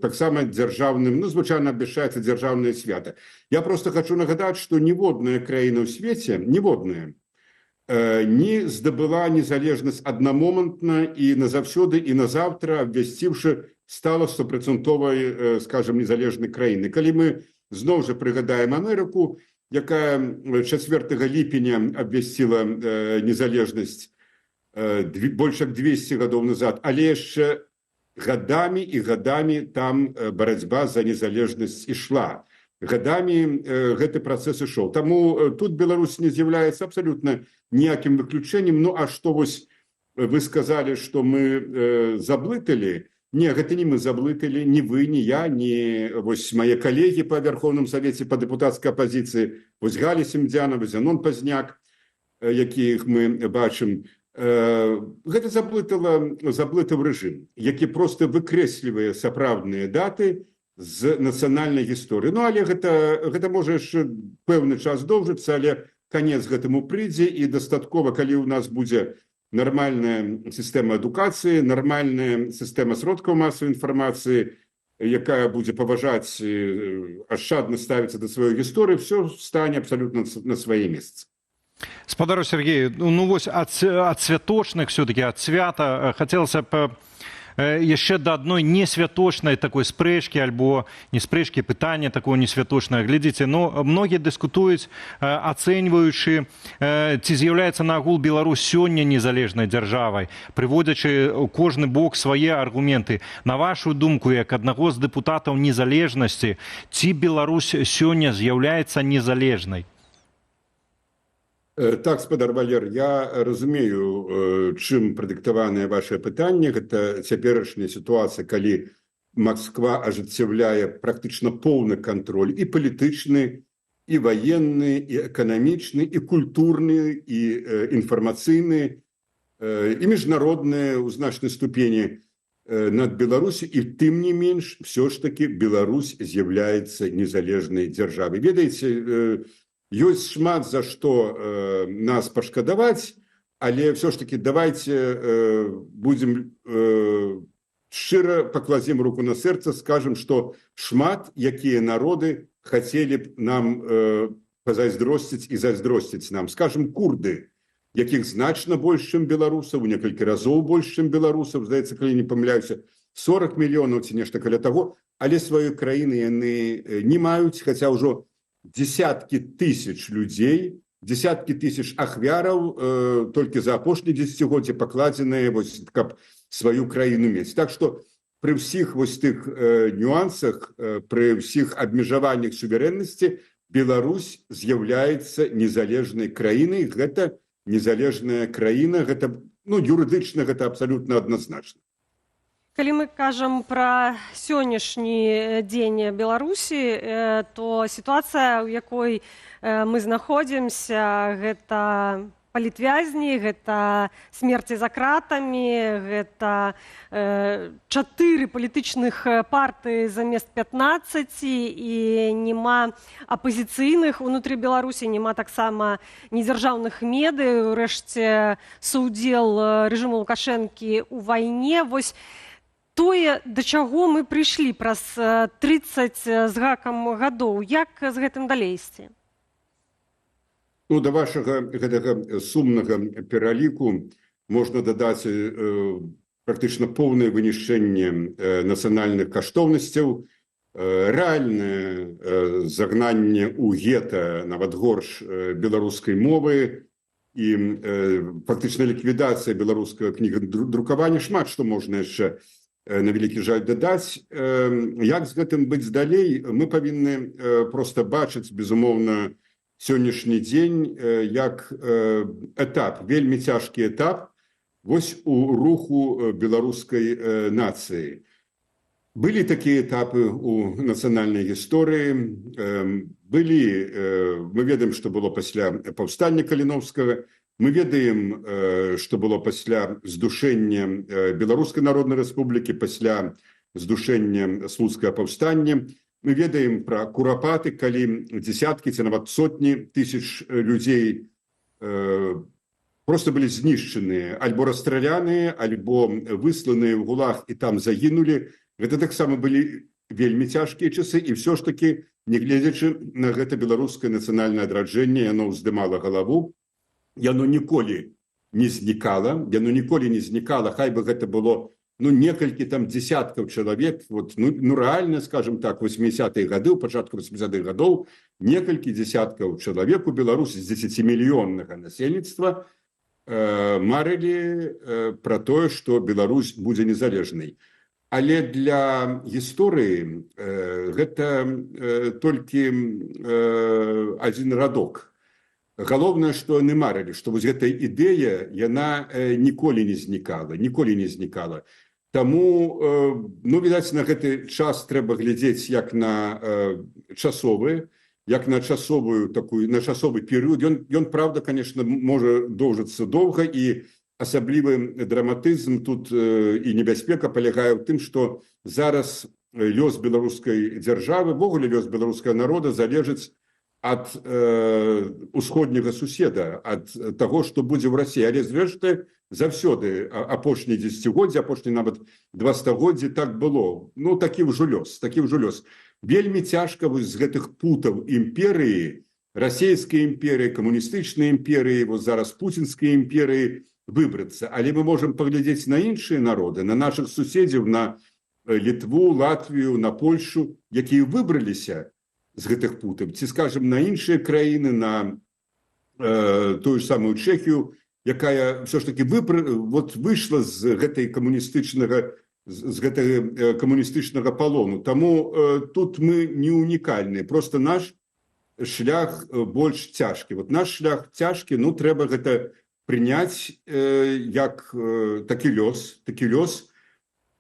таксама дзяржаўным, звычайна абвяшчаецца дзяржаўнае свята. Я просто хочу нагадаць, што ніводная краіна ў свеце, ніводная, не здабыла незалежнасць аднамомантна і назаўсёды і назаўтра, абвясціўшы, стала 100%, скажем, незалежнай краіны. Калі мы зноў жа прыгадаем Амерыку, якая 4 ліпеня абвясціла незалежнасць больш як 200 гадоў назад, але яшчэ гадамі і гадамі там барацьба за незалежнасць ішла. Гадамі гэты працэс ішоў. Таму тут Беларусь не з'яўляецца абсалютна ніякім выключэннем. Ну, а што вось вы сказалі, што мы заблыталі? Не, гэта не мы заблыталі, не вы, не я, не вось мае калегі па Верховным Савеце па дэпутацкай апазіцыі, вось Галя Семдзянова, Зянон Пазняк, якіх мы бачым. Гэта заблытаў рэжым, які проста выкрэслівае сапраўдныя даты з нацыянальнай гісторыі. Ну, але гэта можа яшчэ пэўны час доўжыцца, але канец гэтаму прыйдзе, і дастаткова, калі ў нас будзе нармальная сістэма адукацыі, нармальная сістэма сродкаў масавай інфармацыі, якая будзе паважаць, ашчадна ставіцца да сваёй гісторыі, все стане абсалютна на свае месцы. Спадару Сергею, ну вось ад святочных, все-таки ад свята хацелася б яшчэ да адной несвяточнай такой спрэчкі, альбо не спрэчкі, пытання такое несвяточнае. Глядзіце, ну, многія дыскутуюць, ацэньваючы, ці з'яўляецца наагул Беларусь сёння незалежнай дзяржавай, прыводзячы кожны бок свае аргументы. На вашу думку, як аднаго з дэпутатаў незалежнасці, ці Беларусь сёння з'яўляецца незалежнай? Так, спадар Валер, я разумею, чым прадыктаванае ваше пытанне. Гэта цяперашняя сітуацыя, калі Москва ажыццяўляе практычна поўны кантроль і палітычны, і ваенны, і эканамічны, і культурны, і інфармацыйны, і міжнародны ў значнай ступені над Беларусі. І тым не менш, все ж таки Беларусь з'яўляецца незалежнай дзяржавай. Ведаеце, ёсць шмат за што нас пашкадаваць, але все ж таки давайте будем шчыра пакладзем руку на сэрца, скажем, што шмат якія народы хацелі б нам пазайздросціць і зайздросціць нам. Скажем, курды, якіх значна больш, чым беларусаў, у некалькі разоў больш, чым беларусаў, здаецца, калі не памыляюся, 40 мільёнаў ці нешта каля таго, але сваёй краіны яны не маюць, хаця ўжо десяткі тысяч людзей, десяткі тысяч ахвяраў толькі за апошні дзесяцігоддзе пакладзеныя, каб сваю краіну мець. Так што пры ўсіх вось тых нюансах, пры ўсіх абмежаваннях суверэннасці, Беларусь з'яўляецца незалежнай краінай. Гэта незалежная краіна, гэта, ну, юрыдычна гэта абсалютна адназначна. Калі мы кажам пра сённяшні дзень Беларусі, то сітуацыя, у якой мы знаходзімся, гэта палітвязні, гэта смерці за кратамі, гэта 4 палітычных партыі замест 15 і няма апазіцыйных унутры Беларусі, няма таксама недзяржаўных медый, урэшце суудзел рэжыму Лукашэнкі ў вайне. Вось тое, да чаго мы прыйшлі праз 30 з гакам гадоў, як з гэтым далей ісці? Ну, да вашага гэтага сумнага пераліку можна дадаць практычна поўнае вынішчэнне нацыянальных каштоўнасцяў, рэальнае загнанне ў гета, нават горш, беларускай мовы і фактычна ліквідацыя беларускага кнігадрукавання. Шмат што можна яшчэ на вялікі жаль дадаць. Як з гэтым быць далей, мы павінны проста бачыць, безумоўна, сённяшні дзень як этап, вельмі цяжкі этап вось у руху беларускай нацыі. Былі такія этапы ў нацыянальнай гісторыі, мы ведаем, што было пасля паўстання Каліновскага, мы ведаем, што было пасля здушэння Беларускай Народнай Рэспублікі, пасля здушэння Слуцкага паўстання. Мы ведаем пра курапаты, калі дзесяткі ці нават сотні тысяч людзей проста былі знішчаныя, альбо расстраляныя, альбо высланыя ў гулаг і там загінулі. Гэта таксама былі вельмі цяжкія часы, і ўсё ж такі, нягледзячы на гэта беларускае нацыянальнае адраджэнне, яно ўздымала галаву, яно ніколі не знікала, хай бы гэта было некалькі там дзесяткаў чалавек, рэальна, скажем так, 80-е гады, у пачатку 80-х гадоў, некалькі дзесяткаў чалавек у Беларусі з 10-мільённага насельніцтва марылі пра тое, што Беларусь будзе незалежнай. Але для гісторыі гэта толькі адзін радок. Галоўнае, што яны марылі, што вось гэтая ідэя, яна ніколі не знікала. Таму, відаць, на гэты час трэба глядзець як на часовы перыяд. Ён, правда, конечно, можа доўжыцца доўга, і асаблівы драматызм тут і небяспека палягае ў тым, што зараз лёс беларускай дзяржавы, ввогуле лёс беларускага народа залежыць ад усходняга суседа, ад таго, што будзе ў Расіі. Але зрэшты, заўсёды апошнія дзесяцігоддзі, апошнія нават 2 стагоддзі так было. Такі ўжо лёс. Вельмі цяжка з гэтых путаў імперыі, расійскай імперыі, камуністычнай імперыі, зараз пуцінскай імперыі выбрацца. Але мы можам паглядзець на іншыя народы, на нашых суседзяў, на Літву, Латвію, на Польшу, якія выбраліся з гэтых путаў, ці, скажем, на іншыя краіны, на тую ж самую Чэхію, якая все ж таки выйшла з гэтай камуністычнага палону. Таму тут мы не унікальныя, просто наш шлях больш цяжкі. Наш шлях цяжкі, трэба гэта прыняць як такі лёс.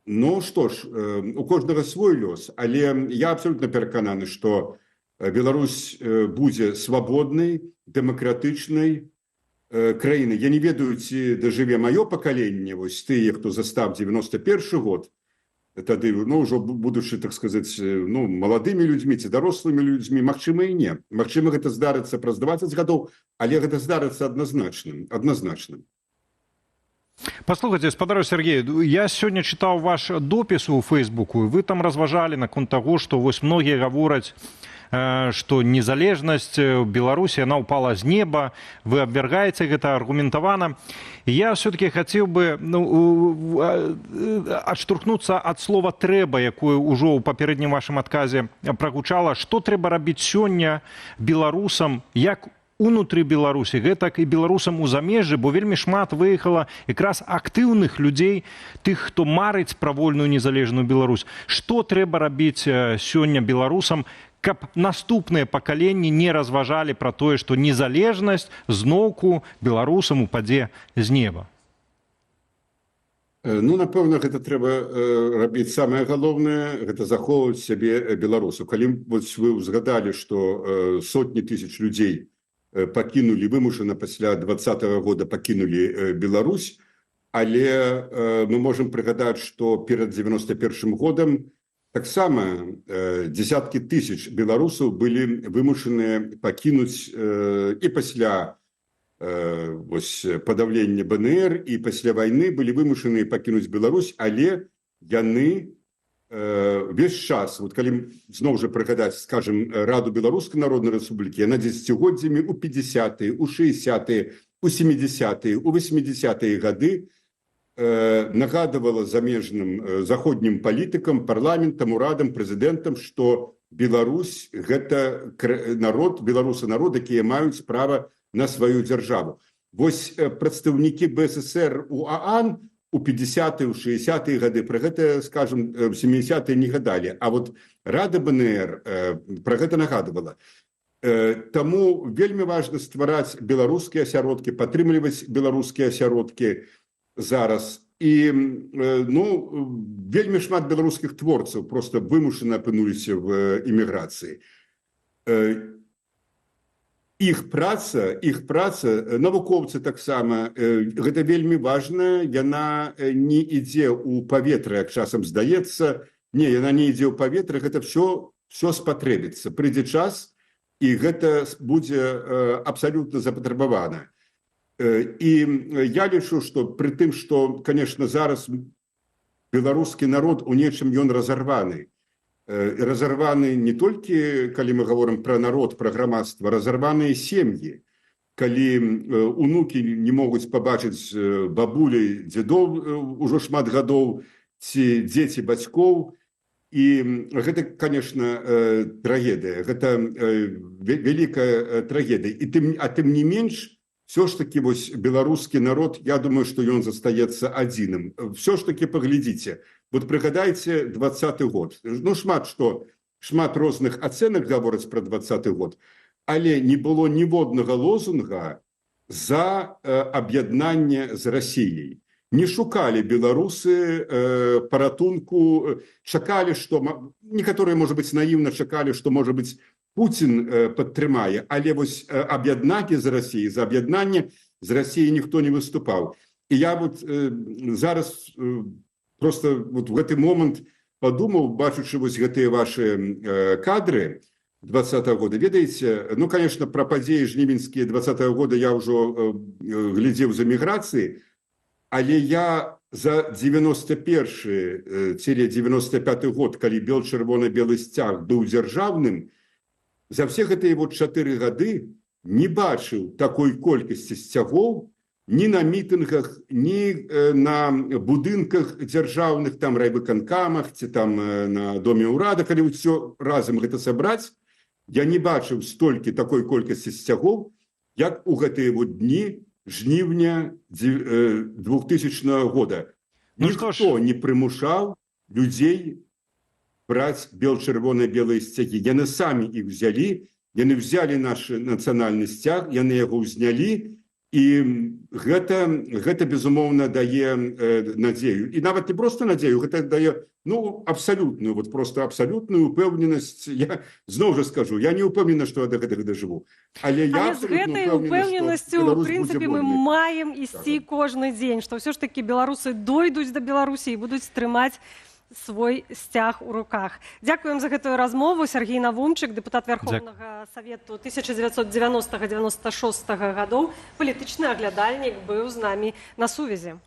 Што ж, у кожнага свой лёс, але я абсолютно перакананы, што Беларусь будзе свабоднай, дэмакратычнай краінай. Я не ведаю, ці дажыве маё пакаленне, вось тыя, хто застаў 91 год, тады, ўжо будучы, так сказаць, маладымі людзьмі ці дарослымі людзьмі, магчыма і не. Магчыма, гэта здарыцца праз 20 гадоў, але гэта здарыцца адназначна. Паслухайце, спадару Сергей, я сёння чытаў ваш допіс у Фейсбуку, і вы там разважалі наконт таго, што вось многія гавораць, што незалежнасць Беларусі, яна ўпала з неба, вы абвяргаеце гэта аргументавана. Я все-таки хацеў бы адштурхнуцца ад слова «трэба», якое ўжо ў папярэднім вашым адказе прагучала. Што трэба рабіць сёння беларусам, як унутры Беларусі, гэтак і беларусам у замежжы, бо вельмі шмат выехала якраз актыўных людзей, тых, хто марыць пра вольную незалежную Беларусь. Што трэба рабіць сёння беларусам, каб наступныя пакаленні не разважалі пра тое, што незалежнасць зноўку беларусам упадзе з неба? Напэўна, гэта трэба рабіць самае галоўнае, гэта захоўваць сябе беларусу. Калі вы ўзгадалі, што сотні тысяч людзей пакінулі вымушана пасля 2020 года пакінулі Беларусь, але мы можам прыгадаць, што перад 91 годам таксама десяткі тысяч беларусаў былі вымушаныя пакінуць і пасля падаўлення БНР і пасля вайны былі вымушаныя пакінуць Беларусь, але яны весь час, вот калі зноў жа прыгадаць, скажем, Раду Беларускай Народнай Рэспублікі, яна дзесяцігоддзямі у 50-е, у 60-е, у 70-е, у 80-е гады нагадывала замежным заходнім палітыкам, парламентам, урадам, прэзідэнтам, што Беларусь – гэта народ, беларусы народ, якія маюць права на сваю дзяржаву. Вось прадстаўнікі БССР у ААН у 50-е, у 60-е гады, пра гэта, скажем, у 70-е не гадалі. А вот Рада БНР пра гэта нагадывала. Таму вельмі важна ствараць беларускія асяродкі, падтрымліваць беларускія асяродкі зараз. І вельмі шмат беларускіх творцаў просто вымушана апынуліся в эміграцыі. Іх праца, навукоўцы таксама, гэта вельмі важна, яна не ідзе ў паветра, як часам здаецца. Не, яна не ідзе ў паветра, гэта все спатрэбіцца. Прыйдзе час, і гэта будзе абсалютна запатрабавана. І я лічу, што пры тым, што, конечно, зараз беларускі народ у нечым ён разарваны. Разарваны не толькі, калі мы гаворым пра народ, пра грамадства, разарваныя сем'і. Калі унукі не могуць пабачыць бабулі, дзедоў ужо шмат гадоў, ці дзеці бацькоў. І гэта, конечно, трагедыя, гэта вялікая трагедыя. А тым не менш, все ж таки вось беларускі народ, я думаю, што ён застаецца адзіным. Все ж таки паглядзіце. Вот прыгадайце 20-й год. Шмат розных ацэнак гавораць пра 20-й год, але не было ніводнага лозунга за аб'яднанне з Расіяй. Не шукалі беларусы паратунку, чакалі, што некаторыя, можа быць, наіўна чакалі, што, можа быць, Пуцін падтрымае, але вось аб'яднанне з Расіяй, за аб'яднанне з Расіяй ніхто не выступаў. І я вот зараз просто вот в гэты момант падумаў, бачучы вось гэтыя ваши кадры 20-го года. Ведаеце, конечно, пра падзеі жнівеньскія 20-го года я ўжо глядзеў з эміграцыі, але я за 91-95 год, калі бел-чырвона-белы сцяг быў дзяржаўным, за все гэтыя 4 гады не бачыў такой колькасці сцягоў ні на мітынгах, ні на будынках дзяржаўных, там райвыканкамах, ці там на доме ўрада, калі ўсё разам гэта сабраць, я не бачыў столькі такой колькасці сцягоў, як у гэтыя дні жніўня 2000 года. Ніхто не прымушаў людзей браць бел-чырвона-белыя сцягі. Яны самі іх взялі, яны взялі наш нацыянальны сцяг, яны яго ўзнялі, і гэта безумоўна дае надзею. І нават не проста надзею, гэта дае абсалютную, просто абсалютную упэўненасць. Я зноў жа скажу, я не упэўнена, што я да гэтага дажыву. Але з гэтай упэўненасцю, у прынцыпе, мы маем ісці кожны дзень, што ўсё ж такі беларусы дойдуць да Беларусі і будуць трымаць свой сцяг у руках. Дзякуем за гэтую размову. Сергей Навумчык, дэпутат Верховнага Савету 1990-96 гадоў, палітычны аглядальнік, быў з намі на сувязі.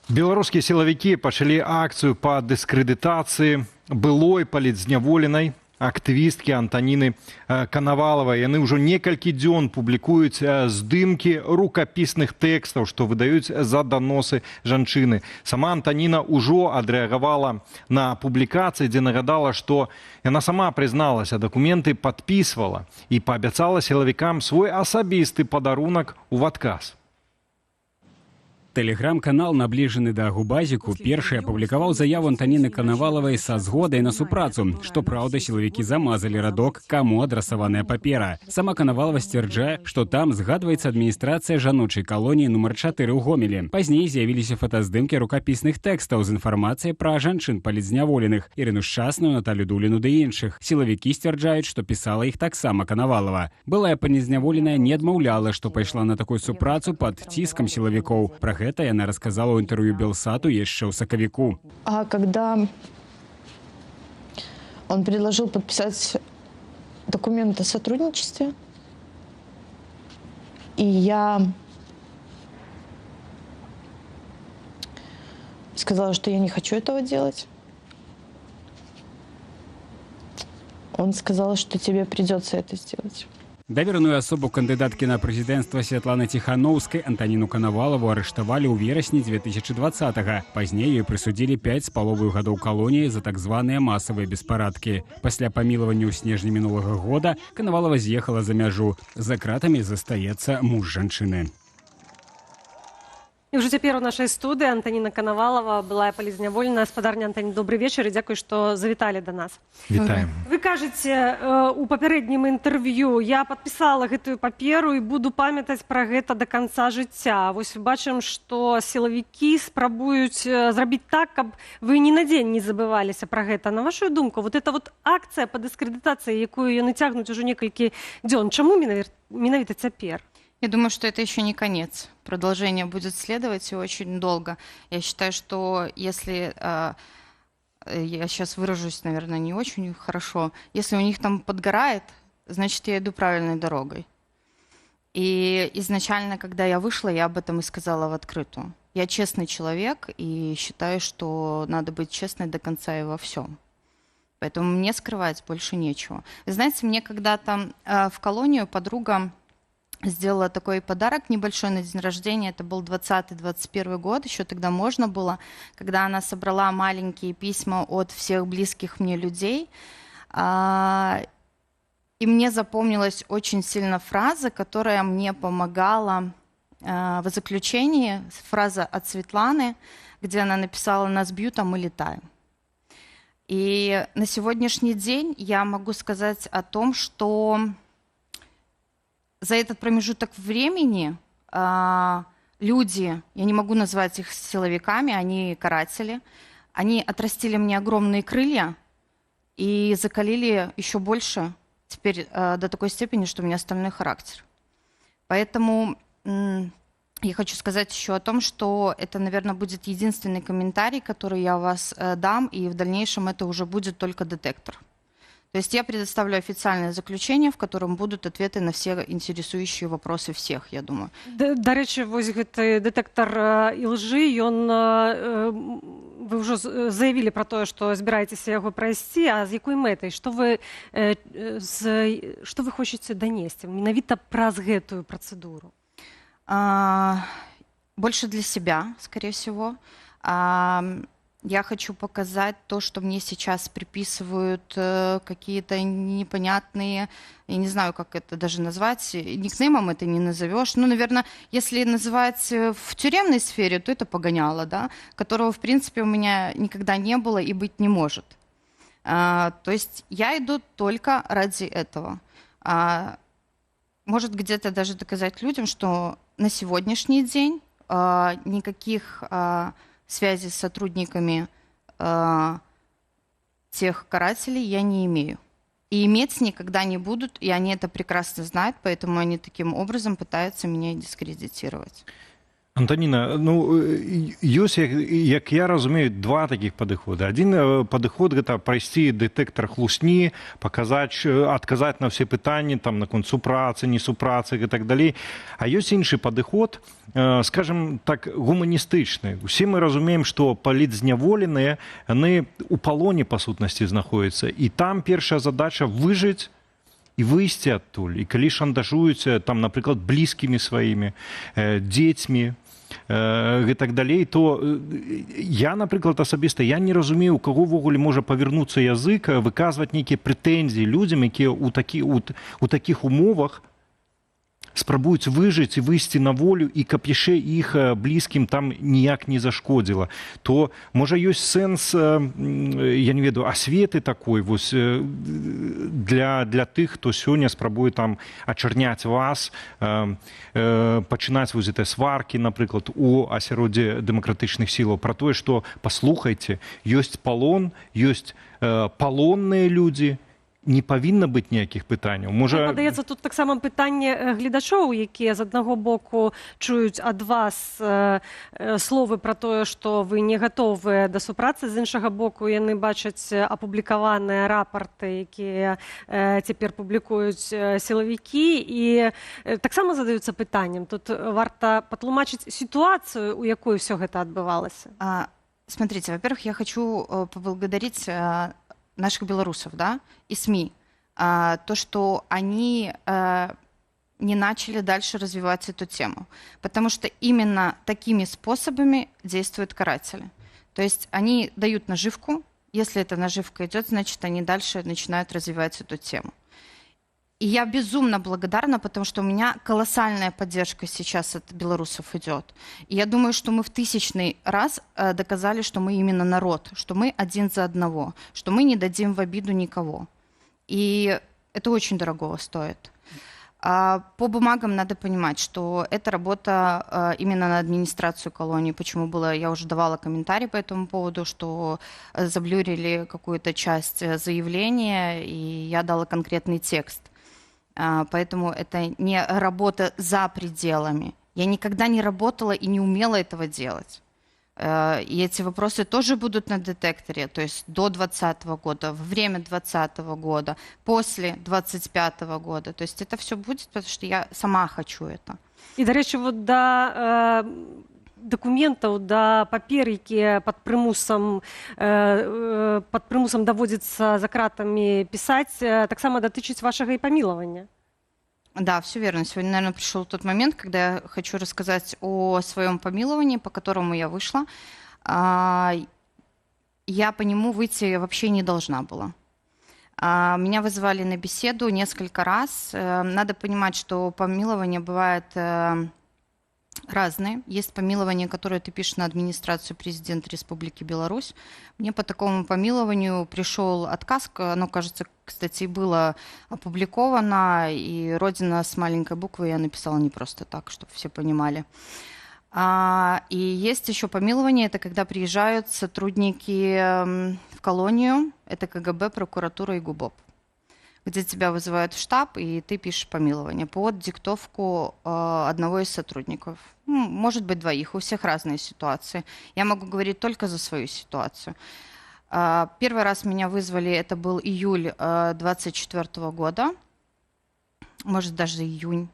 Беларускія сілавікі пачалі акцыю па дыскрэдытацыі былой палітзняволенай актывісткі Антаніны Канавалавай. Яны ўжо некалькі дзён публікуюць здымкі рукапісных тэкстаў, што выдаюць за даносы жанчыны. Сама Антаніна ўжо адрэагавала на публікацыі, дзе нагадала, што яна сама прызналася, дакументы падпісвала і паабяцала сілавікам свой асабісты падарунак у адказ. Тэлеграм-канал, набліжаны да Губазіку, першы апублікаваў заяву Антаніны Канавалавай са згодай на супрацу. Што праўда, сілавікі замазалі радок, каму адрасаваная папера. Сама Канавалава сцвярджае, што там згадваецца адміністрацыя жаночай калоніі нумар 4 ў Гомелі. Пазней з'явіліся фотаздымкі рукапісных тэкстаў з інфармацыяй пра жанчын палітзняволеных, Ірыну Шчасную, Наталю Дуліну ды іншых. Сілавікі сцвярджаюць, што пісала іх таксама Канавалава. Былая палітзняволеная не адмаўляла, што пайшла на такую супрацу пад ціскам сілавікоў. Пра гэта яна рассказала ў інтэрв'ю Белсату яшчэ ў сакавіку. А когда он предложил подписать документ о сотрудничестве, и я сказала, что я не хочу этого делать, он сказал, что тебе придется это сделать. Даверную асобу кандыдаткі на прэзідэнцтва Святланы Ціханаўскай Антаніну Канавалаву арыштавалі ў верасні 2020-го. Пазней ёй прысудзілі 5,5 гадоў калоніі за так званыя масавыя беспарадкі. Пасля памілавання ў снежні мінулага года Канавалава з'ехала за мяжу. За кратамі застаецца муж жанчыны. І ўжо цяпер у нашай студыі Антаніна Канавалава, былая палітзняволеная. Спадарня Антаніна, добрый вечар і дзякуй, што завіталі да нас. Вітаем. Вы кажаце у папярэднім інтэрв'ю: я падпісала гэтую паперу і буду памятаць пра гэта да канца жыцця. Вось бачым, што сілавікі спрабуюць зрабіць так, каб вы ні на дзень не забываліся пра гэта. На вашу думку, вот эта вот акцыя па дыскрэдытацыі, якую яны цягнуць ужо некалькі дзён, чаму менавіта цяпер? Я думаю, что это еще не конец. Продолжение будет следовать и очень долго. Я считаю, что если... я сейчас выражусь, наверное, не очень хорошо. Если у них там подгорает, значит, я иду правильной дорогой. И изначально, когда я вышла, я об этом и сказала в открытую. Я честный человек и считаю, что надо быть честной до конца и во всем. Поэтому мне скрывать больше нечего. Вы знаете, мне когда-то в колонию подруга сделала такой подарок небольшой на день рождения. Это был 20-21 год, еще тогда можно было, когда она собрала маленькие письма от всех близких мне людей. И мне запомнилась очень сильно фраза, которая мне помогала в заключении. Фраза от Светланы, где она написала: «Нас бьют, а мы летаем». И на сегодняшний день я могу сказать о том, что за этот промежуток времени люди, я не могу назвать их силовиками, они каратели, они отрастили мне огромные крылья и закалили еще больше, теперь до такой степени, что у меня стальной характер. Поэтому я хочу сказать еще о том, что это, наверное, будет единственный комментарий, который я вас дам, и в дальнейшем это уже будет только детектор. То есть я предоставлю официальное заключение, в котором будут ответы на все интересующие вопросы всех, я думаю. До речі, вось гэты дэтэктар ілжы, вы ўжо заявілі пра тое, што збіраецеся яго прайсці, а з якой мэтай? Што вы хочаце данесці менавіта праз гэтую працэдуру? Больше для себя, скорее всего. Я хочу показать то, что мне сейчас приписывают какие-то непонятные, я не знаю, как это даже назвать, никнеймом это не назовешь. Ну, наверное, если называть в тюремной сфере, то это погоняло, да, которого, в принципе, у меня никогда не было и быть не может. То есть я иду только ради этого. Может где-то даже доказать людям, что на сегодняшний день никаких связи с сотрудниками тех карателей я не имею. И иметь никогда не будут, и они это прекрасно знают, поэтому они таким образом пытаются меня дискредитировать. Антоніна, ёсць, як я разумею, два такіх падыходы. Адзін падыход — гэта прайсці дэтэктар хлусні, паказаць, адказаць на ўсе пытанні, там, наконт супрацы, не супрацы і так далей. А ёсць іншы падыход, скажем так, гуманістычны. Усе мы разумеем, што палітзняволеныя, яны ў палоне, па сутнасці, знаходзяцца. І там першая задача — выжыць і выйсці адтуль. І калі шантажуюць, там, напрыклад, блізкімі сваімі, дзецьмі, і так далей, то я, напрыклад, асабіста, я не разумею, у каго ўвогуле можа павернуцца язык, выказваць нейкія прэтэнзіі людзям, якія ў такіх умовах спрабуюць выжыць і выйсці на волю, і каб яшчэ іх блізкім там ніяк не зашкодзіла, то можа ёсць сэнс, я не ведаю, асветы такой вось для тых, хто сёння спрабуе там ачарняць вас, пачынаць вось гэтыя сваркі, напрыклад, у асяроддзе дэмакратычных сілаў, пра тое, што паслухайце, ёсць палон, ёсць палонныя людзі, не павінна быць ніякіх пытанняў. Можа... Падаецца, тут таксама пытанне гледачоў, якія з аднаго боку чуюць ад вас словы пра тое, што вы не гатовыя да супрацы, з іншага боку яны бачаць апублікаваныя рапарты, якія цяпер публікуюць сілавікі, і таксама задаюцца пытаннем. Тут варта патлумачыць сітуацыю, у якой ўсё гэта адбывалася. Смотрите, во-первых, я хочу поблагодарить наших белорусов, да, и СМИ, то, что они не начали дальше развивать эту тему. Потому что именно такими способами действуют каратели. То есть они дают наживку, если эта наживка идет, значит, они дальше начинают развивать эту тему. И я безумно благодарна, потому что у меня колоссальная поддержка сейчас от белорусов идет. И я думаю, что мы в 1000-й раз доказали, что мы именно народ, что мы один за одного, что мы не дадим в обиду никого. И это очень дорого стоит. По бумагам надо понимать, что это работа именно на администрацию колонии. Почему было, я уже давала комментарий по этому поводу, что заблюрили какую-то часть заявления, и я дала конкретный текст. Поэтому это не работа за пределами. Я никогда не работала и не умела этого делать. И эти вопросы тоже будут на детекторе, то есть до 2020 года, во время 2020 года, после 2025 года. То есть это все будет, потому что я сама хочу это. И, до речі, вот до документаў, да папер, якія пад прымусам даводзіцца за кратамі пісаць, таксама датычыць вашага і памілавання. Да, все верно. Сегодня, наверное, пришел тот момент, когда я хочу рассказать о своем помиловании, по которому я вышла. Я по нему выйти вообще не должна была. Меня вызывали на беседу несколько раз. Надо понимать, что помилование бывает разные. Есть помилование, которое ты пишешь на администрацию президента Республики Беларусь. Мне по такому помилованию пришел отказ. Оно, кажется, кстати, было опубликовано, и «Родина» с маленькой буквы я написала не просто так, чтобы все понимали. И есть еще помилование, это когда приезжают сотрудники в колонию, это КГБ, прокуратура и ГУБОП, где тебя вызывают в штаб, и ты пишешь помилование под диктовку одного из сотрудников. Может быть, двоих, у всех разные ситуации. Я могу говорить только за свою ситуацию. Первый раз меня вызвали, это был июль 2024 года, может, даже июнь,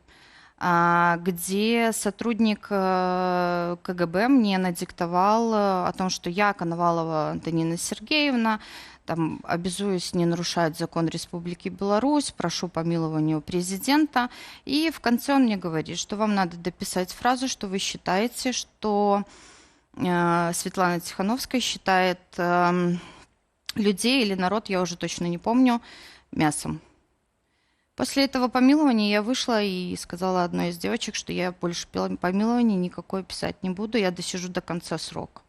где сотрудник КГБ мне надиктовал о том, что я, Коновалова Антонина Сергеевна, там, обязуюсь не нарушать закон Республики Беларусь, прошу помилования у президента. И в конце он мне говорит, что вам надо дописать фразу, что вы считаете, что Светлана Тихановская считает людей или народ, я уже точно не помню, мясом. После этого помилования я вышла и сказала одной из девочек, что я больше помилования никакое писать не буду, я досижу до конца срока.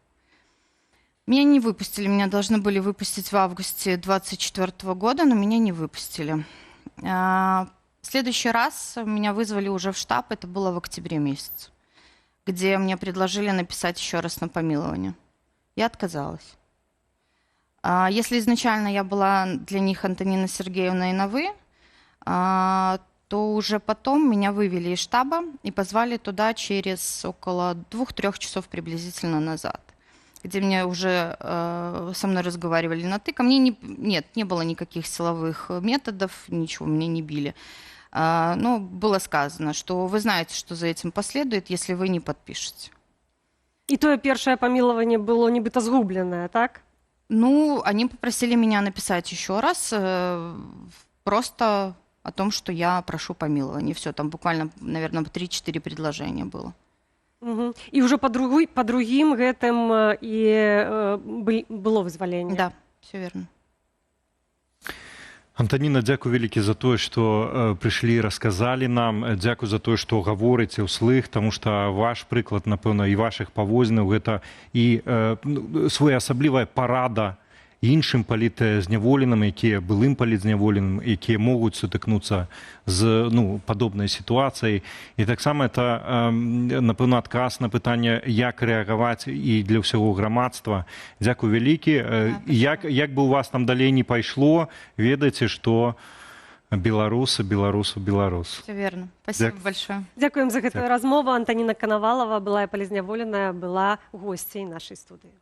Меня не выпустили, меня должны были выпустить в августе 2024 года, но меня не выпустили. В следующий раз меня вызвали уже в штаб, это было в октябре месяце, где мне предложили написать еще раз на помилование. Я отказалась. Если изначально я была для них Антонина Сергеевна и на «вы», то уже потом меня вывели из штаба и позвали туда через около 2-3 часов приблизительно назад, где мне уже со мной разговаривали на «ты». Ко мне не было никаких силовых методов, ничего, меня не били. Но было сказано, что вы знаете, что за этим последует, если вы не подпишете. И тое першае памілаванне было нібыта згубленае, так? Ну, они попросили меня написать еще раз, просто о том, что я прошу помилования. Все, там буквально, наверное, 3-4 предложения было. Угу. И уже по другим гэтым и было вызволенне. Да, все верно. Антаніна, дзякуй вялікі за тое, што прыйшлі, расказалі нам. Дзякуй за тое, што гаворыце ўслых, таму што ваш прыклад, напэўна, і вашых паводзінаў гэта і своеасаблівая парада іншым палітзняволеным, якія былым палітзняволеным, якія могуць сутыкнуцца з падобнай сітуацыяй. І таксама это, напэўна, адказ на пытанне, як рэагаваць і для ўсяго грамадства. Дзякуй вялікі. Як бы у вас там далей не пайшло, ведаеце, што беларусы. Все верно. Спасибо большое. Дзякуем за гэтую размову. Антаніна Канавалова, былая палітзняволеная, была госцей нашай студыі.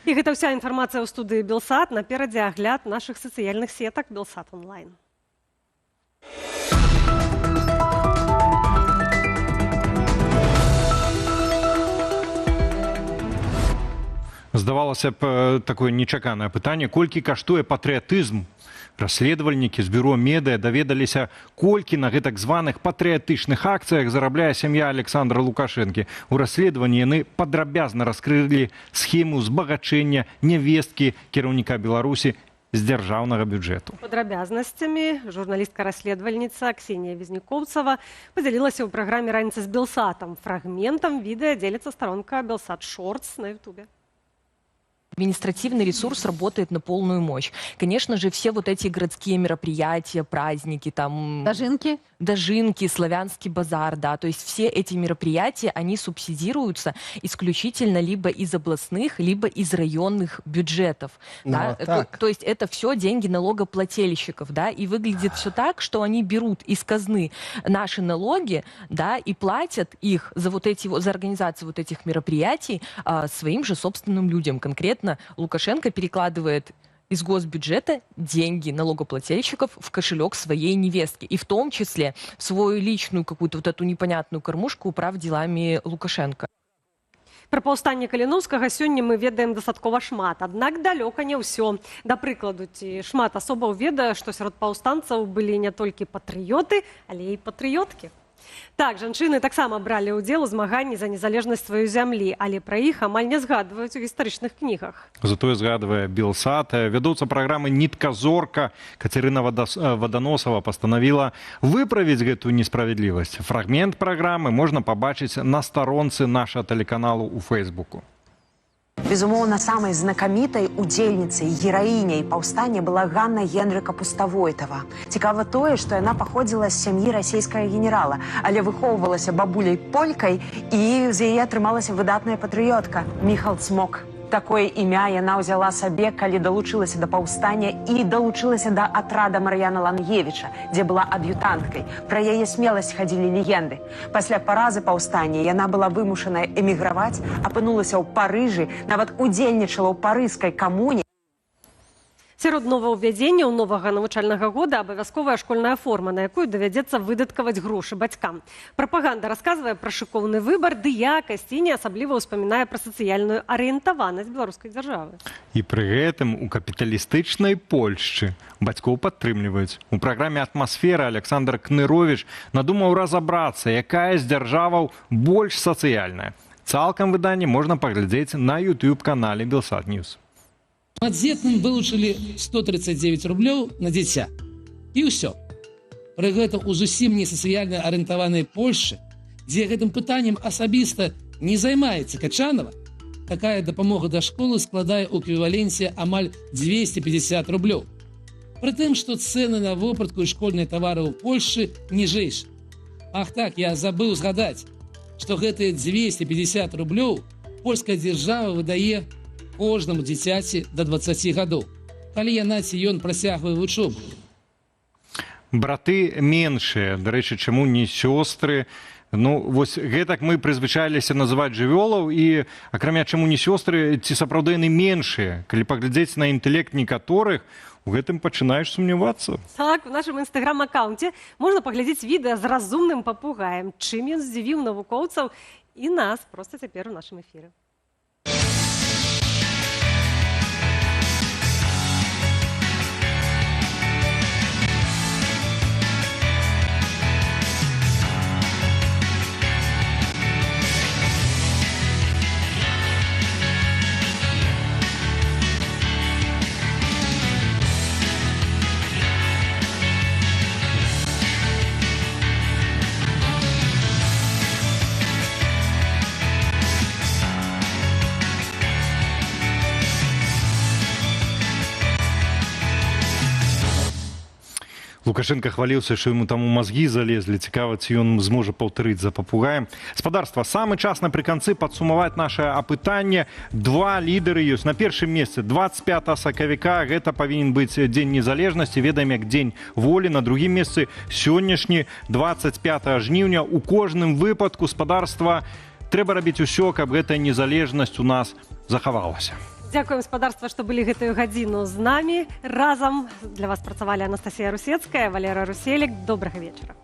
І гэта ўся інфармацыя ў студыі Белсат. Наперадзе агляд нашых сацыяльных сетак Белсат онлайн. Здавалася б, такое нечаканае пытанне. Колькі каштуе патрыятызм? Расследавальнікі з бюро медыа даведаліся, колькі на гэтак званых патрыятычных акцыях зарабляе сям'я Александра Лукашэнкі. У расследаванні яны падрабязна раскрылі схему збагачэння нявесткі кіраўніка Беларусі з дзяржаўнага бюджэту. Падрабязнасцямі журналістка-расследавальніца Ксенія Візнікоўцава падзялілася ў праграме «Раніца з Белсатам». Фрагментам відэа дзеліцца старонка Белсат Шортс на Ютубе. Административный ресурс работает на полную мощь. Конечно же, все вот эти городские мероприятия, праздники, там... Дожинки, славянский базар, да. То есть все эти мероприятия, они субсидируются исключительно либо из областных, либо из районных бюджетов. Да? То есть это все деньги налогоплательщиков, да. И выглядит все так, что они берут из казны наши налоги, да, и платят их за за организацию вот этих мероприятий своим же собственным людям. Конкретно Лукашенко перекладывает из госбюджета деньги налогоплательщиков в кошелек своей невестки. И в том числе в свою личную какую-то вот эту непонятную кормушку управ делами Лукашенко. Пра паўстанне Каліноўскага сёння мы ведаем дастаткова шмат. Аднак далёка не ўсё. Да прыкладу, ці шмат асобаў ведае, што сярод паўстанцаў былі не толькі патрыёты, але і патрыёткі. Так, жанчыны таксама бралі ўдзел у змаганні за незалежнасць сваёй зямлі, але пра іх амаль не згадваюць у гістарычных кнігах. Затое згадвае Белсат. Вядоўца праграмы «Нітка зорка» Кацярына Ваданосава пастанавіла выправіць гэтую несправядлівасць. Фрагмент праграмы можна пабачыць на старонцы нашага тэлеканалу ў Фэйсбуку. Безумоўна, самай знакамітай удзельніцай, гераіняй паўстання была Ганна Генрыка Пустовойтова. Цікава тое, што яна паходзіла з сям'і расійскага генерала, але выхоўвалася бабуляй-полькай і з яе атрымалася выдатная патрыётка Міхал Цмок. Такое імя яна ўзяла сабе, калі далучылася да паўстання і далучылася да атрада Мар'яна Лангевіча, дзе была ад'ютанткай. Пра яе смеласць хадзілі легенды. Пасля паразы паўстання яна была вымушаная эміграваць, апынулася ў Парыжы, нават удзельнічала ў парыжскай камуне. Сярод новаўвядзенняў новага навучальнага года абавязковая школьная форма, на якую давядзецца выдаткаваць грошы бацькам. Прапаганда расказвае пра шыкоўны выбар ды якасць і не асабліва ўспамінае пра сацыяльную арыентаванасць беларускай дзяржавы. І пры гэтым у капіталістычнай Польшчы бацькоў падтрымліваюць. У праграме «Атмасфера» Александр Кныровіч надумаў разабрацца, якая з дзяржаваў больш сацыяльная. Цалкам выданне можна паглядзець на YouTube-канале «Белсат Ньюс». Адзетным вылучылі 139 рублёў на дзіця. І ўсё. Пры гэтым у зусім не сацыяльна арыентаванай Польшчы, дзе гэтым пытаннем асабіста не займаецца Качанова, такая дапамога да школы складае ў эквіваленце амаль 250 рублёў. Пры тым, што цэны на вопратку і школьныя тавары ў Польшчы ніжэйшы. Ах так, я забыў згадаць, што гэтыя 250 рублёў польская дзяржава выдае кожнаму дзіцяці да 20 гадоў, калі яна ці ён працягвае вучобу. Браты меншыя, дарэчы, чаму не сёстры? Ну, вось гэтак мы прызвычаіліся называць жывёлаў і, акрамя чаму не сёстры, ці сапраўды яны меншыя? Калі паглядзець на інтэлект некаторых, у гэтым пачынаеш сумнявацца. Так, у нашым інстаграм-аккаунце можна паглядзець відэа з разумным папугаем, чым ён здзівіў навукоўцаў і нас проста цяпер у нашым эфіры. Лукашенко хваліўся, што яму там у мазгі залезлі. Цікава, ці ён зможа паўтарыць за папугаем. Спадарства, самы час напрыканцы падсумаваць наше апытанне. Два лідары ёсць. На першым месцы 25 сакавіка, гэта павінен быць дзень незалежнасці, ведаем як дзень волі. На другім месцы сённяшні 25 жніўня. У кожным выпадку, спадарства, трэба рабіць усё, каб гэтая незалежнасць у нас захавалася. Дзякуем, спадарства, што былі гэтую гадзіну з намі. Разам для вас працавалі Анастасія Русецкая, Валера Руселік. Добрага вечара.